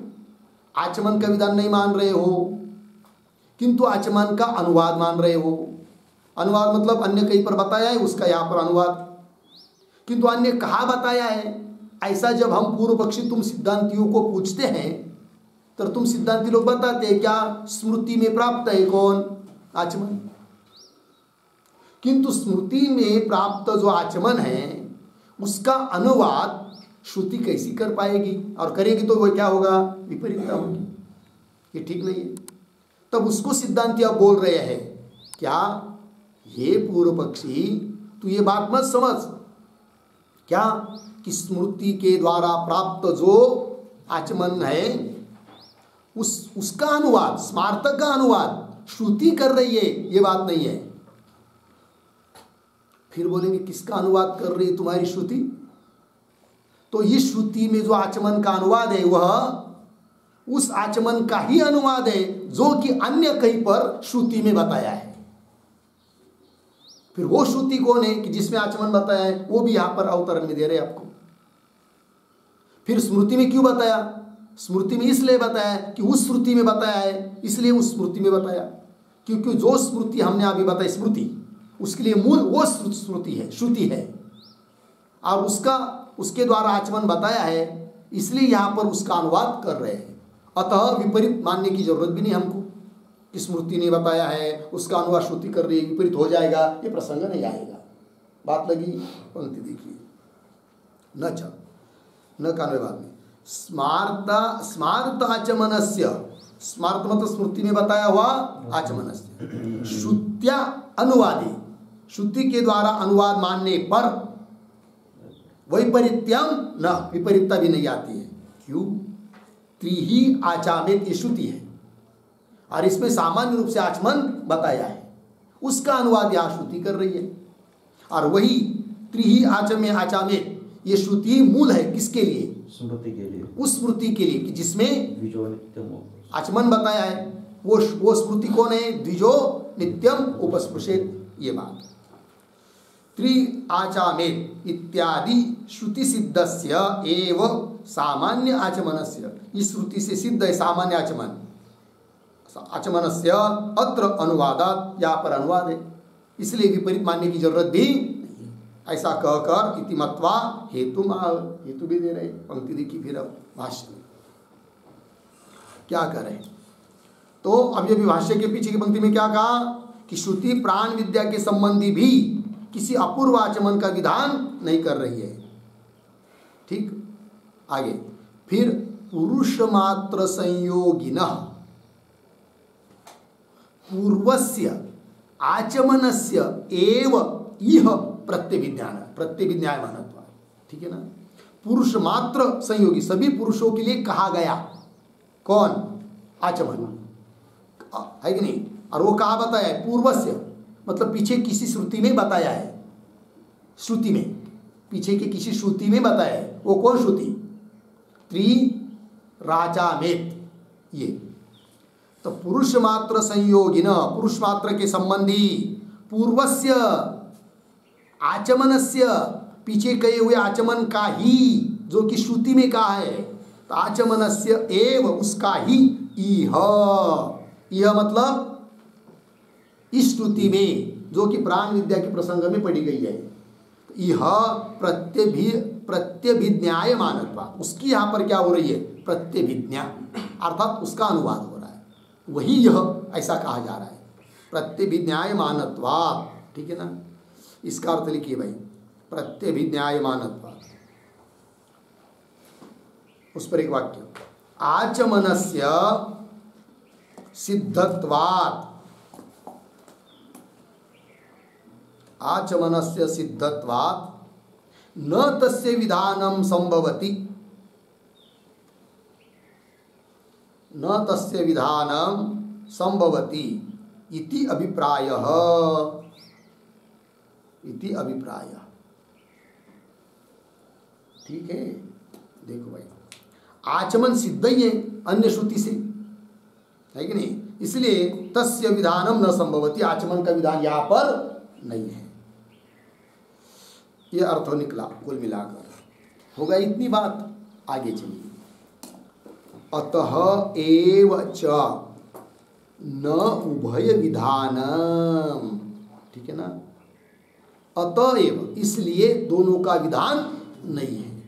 [SPEAKER 1] आचमन का विधान नहीं मान रहे हो, किंतु आचमन का अनुवाद मान रहे हो। अनुवाद मतलब अन्य कहीं पर बताया है उसका यहाँ पर अनुवाद, किंतु अन्य कहाँ बताया है? ऐसा जब हम पूर्व पक्षी तुम सिद्धांतियों को पूछते हैं तो तुम सिद्धांति लोग बताते हैं क्या स्मृति में प्राप्त है कौन? आचमन। किंतु स्मृति में प्राप्त जो आचमन है उसका अनुवाद श्रुति कैसी कर पाएगी? और करेगी तो वह क्या होगा? विपरीतता होगी। ये ठीक नहीं है। तब उसको सिद्धांति अब बोल रहे हैं क्या, ये पूर्व पक्षी तू ये बात मत समझ क्या कि स्मृति के द्वारा प्राप्त जो आचमन है उसका अनुवाद, स्मार्तक का अनुवाद श्रुति कर रही है, ये बात नहीं है। फिर बोलेंगे किसका अनुवाद कर रही है तुम्हारी श्रुति? तो इस श्रुति में जो आचमन का अनुवाद है वह उस आचमन का ही अनुवाद है जो कि अन्य कहीं पर श्रुति में बताया है। फिर वो श्रुति कौन है कि जिसमें आचमन बताया है? वो भी यहां पर अवतरण में दे रहे आपको। फिर स्मृति में क्यों बताया? स्मृति में इसलिए बताया कि उस श्रुति में बताया है, इसलिए उस स्मृति में बताया, क्योंकि जो स्मृति हमने अभी बताई स्मृति, उसके लिए मूल वो श्रुति है, श्रुति है, और उसके द्वारा आचमन बताया है, इसलिए यहां पर उसका अनुवाद कर रहे हैं। अतः विपरीत मानने की जरूरत भी नहीं हमको कि स्मृति ने बताया है उसका अनुवाद श्रुति कर रही है, विपरीत हो जाएगा, ये प्रसंग नहीं आएगा। बात लगी? पंक्ति देखिए, न कानवे बाद में स्मार्त आचमनस्य, स्मार्त मतलब स्मृति में बताया हुआ आचमनस्य श्रुत्या अनुवादे, श्रुति के द्वारा अनुवाद मानने पर वैपरीत्यम न, विपरीतता भी नहीं आती है। क्यों? त्रिही आचामेत ये श्रुति है और इसमें सामान्य रूप से आचमन बताया है, उसका अनुवाद यहाँ श्रुति कर रही है। और वही त्रिही आचमे आचामेत ये श्रुति मूल है किसके लिए?
[SPEAKER 2] स्मृति के लिए,
[SPEAKER 1] उस स्मृति के लिए कि जिसमें आचमन बताया है। वो स्मृति कौन है? द्विजो नित्यम उपस्पृशेत, ये बात। त्रि आचामेत इत्यादि श्रुति सिद्धस्य एव सामान्य आचमनस्य, इस श्रुति से सिद्ध है सामान्य आचमन। आचमनस्य अत्र अनुवादात, यहाँ पर अनुवाद है, इसलिए विपरीत मानने की जरूरत भी नहीं। ऐसा कहकर इति मत्वा हेतु हेतु भी दे रहे। पंक्ति देखी फिर अब भाष्य में क्या करें। तो अभी भाष्य के पीछे की पंक्ति में क्या कहा कि श्रुति प्राण विद्या के संबंधी भी किसी अपूर्व आचमन का विधान नहीं कर रही है। ठीक, आगे फिर पुरुष मात्र संयोगिनः पूर्वस्य आचमनस्य एव इह प्रत्यभिज्ञायमानत्वात्। ठीक है ना, पुरुष मात्र संयोगी, सभी पुरुषों के लिए कहा गया कौन? आचमन है कि नहीं? और वो कहा बताया है? पूर्वस्य, मतलब पीछे किसी श्रुति में बताया है। श्रुति में, पीछे के किसी श्रुति में बताया है। वो कौन श्रुति? त्रिराचामेत, ये। तो पुरुष मात्र संयोगिन, पुरुष मात्र के संबंधी, पूर्वस्य आचमनस्य, पीछे कहे हुए आचमन का ही, जो कि श्रुति में कहा है। तो आचमनस्य एव, उसका ही, यह मतलब इस श्रुति में जो कि प्राण विद्या के प्रसंग में पढ़ी गई है, यह प्रत्यभिज्ञाय मानत्वा, उसकी यहाँ पर क्या हो रही है? प्रत्यभिज्ञा, अर्थात उसका अनुवाद हो रहा है। वही यह ऐसा कहा जा रहा है, प्रत्यभिज्ञाय मानत्वा। ठीक है ना, इसका अर्थ लिखिए भाई, प्रत्यभिज्ञाय मानत्वा। उस पर एक वाक्य, आचमनस्य सिद्धत्वात्, आचमनस्य सिद्धत्वात् न तस्य विधानं संभवति, न तस्य विधानं संभवति इति अभिप्रायः, इति अभिप्रायः। ठीक है, देखो भाई, आचमन सिद्ध ही है अन्य श्रुति से, है कि नहीं? इसलिए तस्य विधानम न संभवति, आचमन का विधान यहाँ पर नहीं है। ये अर्थ निकला कुल मिलाकर, होगा इतनी बात। आगे चलिए, अतः एव च न उभय विधानम। ठीक है ना, अतएव, इसलिए दोनों का विधान नहीं है,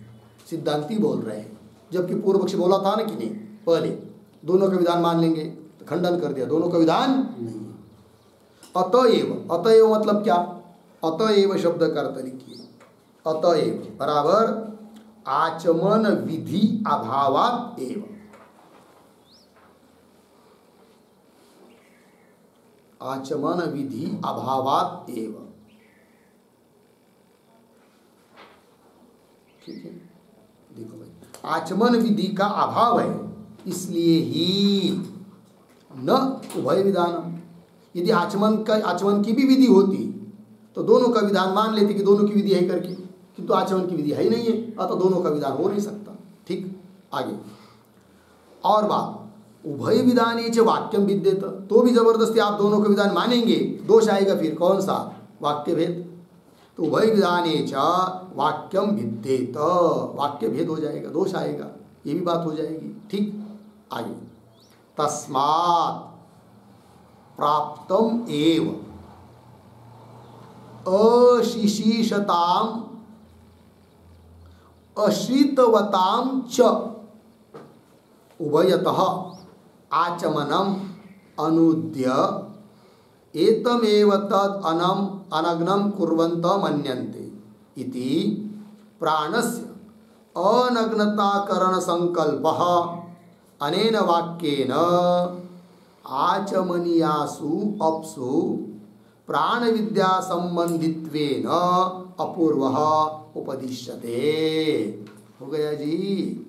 [SPEAKER 1] सिद्धांती बोल रहे हैं। जबकि पूर्व पक्षी बोला था ना कि नहीं, पहले दोनों का विधान मान लेंगे, तो खंडन कर दिया, दोनों का विधान नहीं है। अतएव, अतएव मतलब क्या? अतएव शब्द का अर्थ लिखिए, अतएव बराबर आचमन विधि अभावात एव, आचमन विधि अभावात एव। ठीक है, देखो भाई, आचमन विधि का अभाव है, इसलिए ही न उभय विधानम। यदि आचमन की भी विधि होती तो दोनों का विधान मान लेते कि दोनों की विधि है करके, किंतु आचमन की विधि है ही नहीं है, अतः दोनों का विधान हो नहीं सकता। ठीक, आगे और बात, उभय विधाने च वाक्यम विद्येत, तो भी जबरदस्ती आप दोनों का विधान मानेंगे, दोष आएगा। फिर कौन सा? वाक्य भेद। तो उभय विधाने च वाक्यम विद्येत, वाक्य भेद हो जाएगा, दोष आएगा, ये भी बात हो जाएगी। ठीक, आगे, तस्मात् प्राप्तम एव अशिशीषताम अश्रितवताम च उभयतः आचमनम अनुद्य एतमेव तद अनग्नं कुर्वन्त मन्यन्ते इति प्राणस्य अनग्नताकरण संकल्पः अनेन वाक्येन आचमनीयासु अप्सु प्राण विद्या संबंधित्वेन अपूर्वः उपदिश्यते। हो गया जी,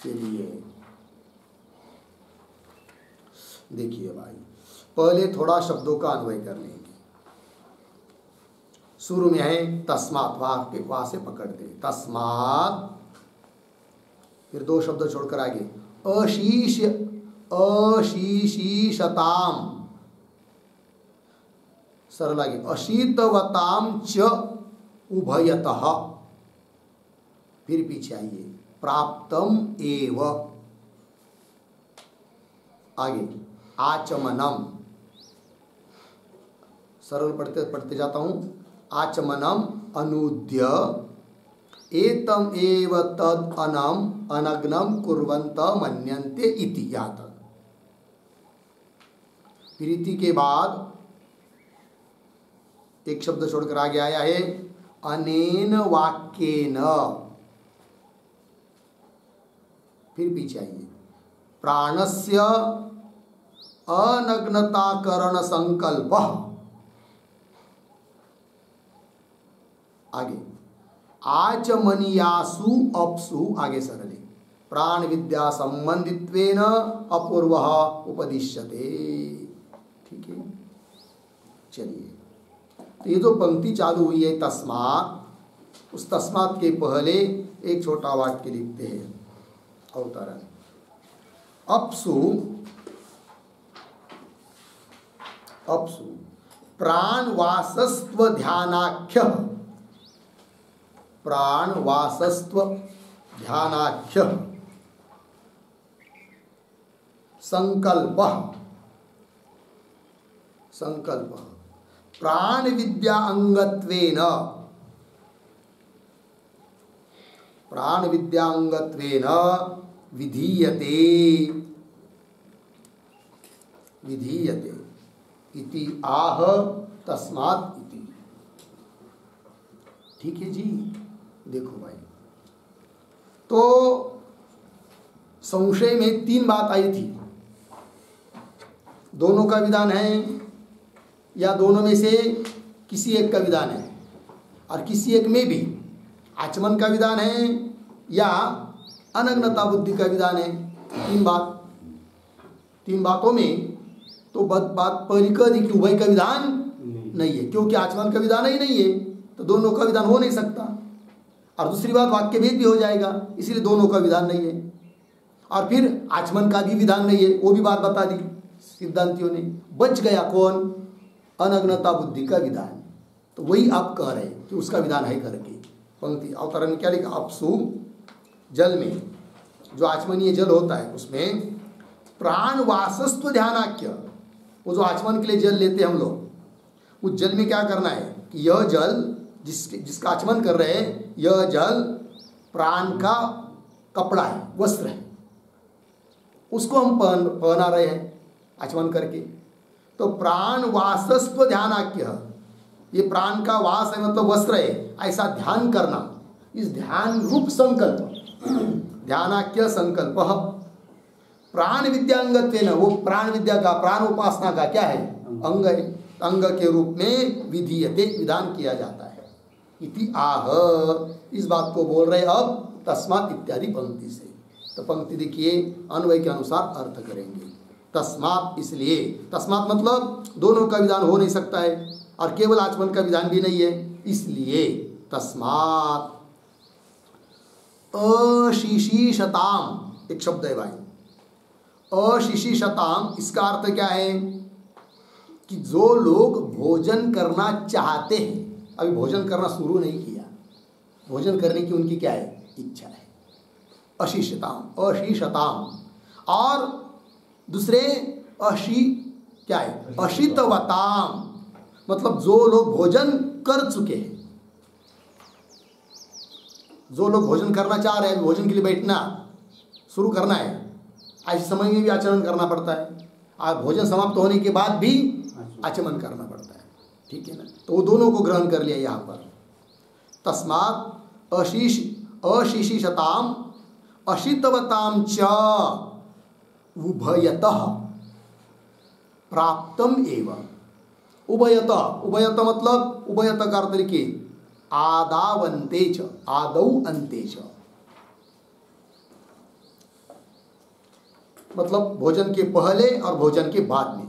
[SPEAKER 1] चलिए देखिए भाई, पहले थोड़ा शब्दों का अन्वय कर लेंगे। शुरू में है तस्मात्, वहां से पकड़ते, तस्मात्, फिर दो शब्द छोड़कर आगे अशीशीषताम, सरल आगे अशीतवताम च उभयतः, फिर पीछे आइए प्राप्तम एव, आगे आचमनम, सरल पढ़ते पढ़ते जाता हूं, आचमनम अनुद्य एतम एव तद अनम अनग्नम कुर्वन्त मन्यन्ते इति, यहाँ तक। प्रीति के बाद एक शब्द छोड़कर आगे आया है अनेन वाक्येन, फिर पीछे आइए प्राणस्य अनग्नताकरण संकल्प, आगे आचमनीयासु अप्सु, आगे सरले प्राण विद्या संबंधित्वेन अपूर्वः उपदिश्यते। ठीक है, चलिए, तो ये जो पंक्ति चालू हुई है तस्मात्, उस तस्मात् के पहले एक छोटा वाक्य लिखते हैं अवतरण। अप्सु, अप्सु प्राणवासस्त्व ध्यानाख्य, प्राणवासस्त्व ध्यानाख्य संकल्प, संकल्प प्राण विद्या अंगत्वेन, प्राण विद्या अंगत्वेन विधीयते, विधीयते इति आह तस्मात् इति। ठीक है जी, देखो भाई, तो संशय में तीन बात आई थी, दोनों का विधान है या दोनों में से किसी एक का विधान है, और किसी एक में भी आचमन का विधान है या अनग्नता बुद्धि का विधान है। तीन बात, तीन बातों में तो बात पहली कह दी कि उभय का विधान नहीं है, क्योंकि आचमन का विधान ही नहीं है तो दोनों का विधान हो नहीं सकता, और दूसरी बात वाक्य भेद भी हो जाएगा, इसलिए दोनों का विधान नहीं है, और फिर आचमन का भी विधान नहीं है, वो भी बात बता दी सिद्धांतियों ने। बच गया कौन? अनग्नता बुद्धि का विधान। तो वही आप कह रहे हैं कि उसका विधान है करके। पंक्ति अवतरण में क्या लिखा? अपसु, जल में जो आचमनीय जल होता है उसमें प्राण वासस्त्व ध्यानाख्य, वो जो आचमन के लिए जल लेते हैं हम लोग, उस जल में क्या करना है कि यह जल जिसका आचमन कर रहे हैं, यह जल प्राण का कपड़ा है, वस्त्र है, उसको हम पहना रहे हैं आचमन करके। तो प्राण वासस्त्व ध्यानाख्य, ये प्राण का वास है मतलब वस्त्र है, ऐसा ध्यान करना, इस ध्यान रूप संकल्प, ध्यानाख्य संकल्प प्राण विद्यांगत्वेन, वो प्राण विद्या का, प्राण उपासना का क्या है? अंग है, अंग के रूप में विधीयते, विधान किया जाता है। इति आह, इस बात को बोल रहे अब तस्मात् इत्यादि पंक्ति से। तो पंक्ति देखिए, अन्वय के अनुसार अर्थ करेंगे। तस्मात् इसलिए, तस्मात् मतलब दोनों का विधान हो नहीं सकता है और केवल आचमन का विधान भी नहीं है, इसलिए तस्मात् अशिशिषताम, एक शब्द है भाई, अशिशिषताम, इसका अर्थ क्या है कि जो लोग भोजन करना चाहते हैं, अभी भोजन करना शुरू नहीं किया, भोजन करने की उनकी क्या है? इच्छा है। अशिषताम, अशिषताम, और दूसरे क्या है? अशितवताम, मतलब जो लोग भोजन कर चुके हैं, जो लोग भोजन करना चाह रहे हैं, भोजन के लिए बैठना शुरू करना है, ऐसे समय में भी आचमन करना पड़ता है, और भोजन समाप्त होने के बाद भी आचमन करना पड़ता है। ठीक है ना? तो वो दोनों को ग्रहण कर लिया यहाँ पर। तस्मात् अशिशिषताम अशितवताम च उभयतः प्राप्तम एवं। उभयत, उभयत मतलब उभयत का अर्थ लिखिए आदावन्ते च, आदौ अन्ते च। मतलब भोजन के पहले और भोजन के बाद में,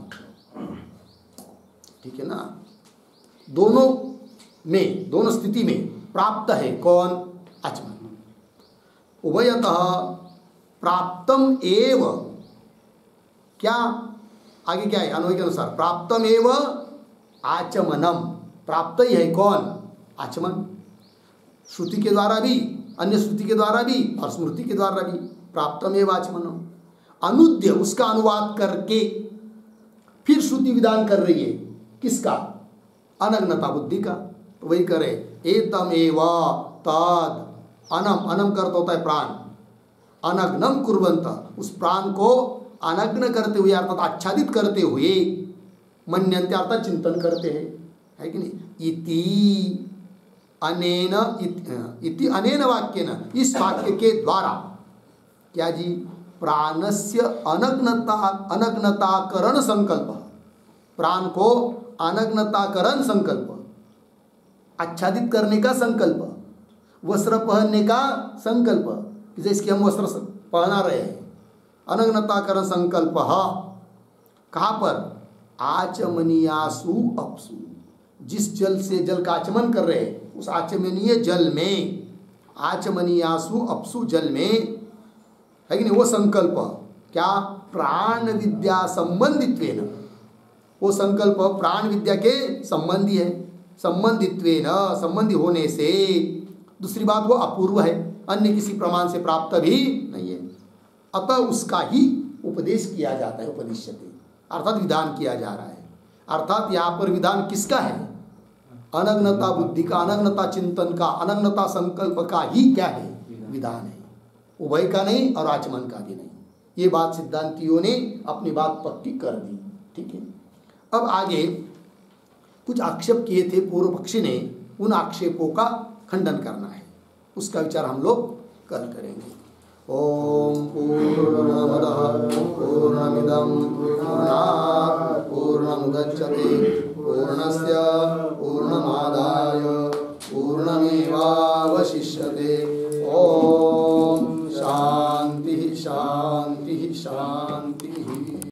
[SPEAKER 1] ठीक है ना। दोनों में, दोनों स्थिति में प्राप्त है कौन? आचमन। उभयतः प्राप्तम एव, क्या आगे क्या है? अन्वय के अनुसार प्राप्तम एव आचमनम, प्राप्त ही है कौन? आचमन। श्रुति के द्वारा भी, अन्य श्रुति के द्वारा भी और स्मृति के द्वारा भी प्राप्तम एव आचमनम। अनुद्य, उसका अनुवाद करके फिर श्रुति विधान कर रही है किसका? अनग्नता बुद्धि का। तो वही करे एतम एव तद अनम, अनम करता होता है प्राण, अनग्नम कुर्वन्त, उस प्राण को अनग्न करते हुए अर्थात आच्छादित करते हुए, मन्यन्ते अर्थात चिंतन करते हैं, है कि नहीं। इति अनेन, इति अनेन वाक्येन, इस वाक्य के द्वारा क्या जी? प्राणस्य अनग्नताकरण संकल्प, प्राण को अनग्नताकरण संकल्प, आच्छादित करने का संकल्प, वस्त्र पहनने का संकल्प, जैसे कि हम वस्त्र पहना रहे हैं, अनग्नताकरण संकल्प कहाँ पर? आचमनीयासु अपसु, जिस जल से जल का आचमन कर रहे हैं उस आचमनीय जल में, आचमनीयासु अपसु जल में, है कि नहीं, वो संकल्प क्या? प्राण विद्या संबंधित्वेन, वो संकल्प प्राण विद्या के संबंधी है, संबंधित्वेन, संबंधी होने से। दूसरी बात वो अपूर्व है, अन्य किसी प्रमाण से प्राप्त भी नहीं है, अतः उसका ही उपदेश किया जाता है, उपदिश्यते, अर्थात विधान किया जा रहा है। अर्थात यहाँ पर विधान किसका है? अनग्नता बुद्धि का, अनग्नता चिंतन का, अनग्नता संकल्प का ही क्या है? विधान है, उभय का नहीं और आचमन का भी नहीं। ये बात सिद्धांतियों ने अपनी बात पक्की कर दी, ठीक है। अब आगे कुछ आक्षेप किए थे पूर्व पक्षी ने, उन आक्षेपों का खंडन करना है, उसका विचार हम लोग कल करेंगे। ओम पूर्णमदः पूर्णमिदं पूर्णात्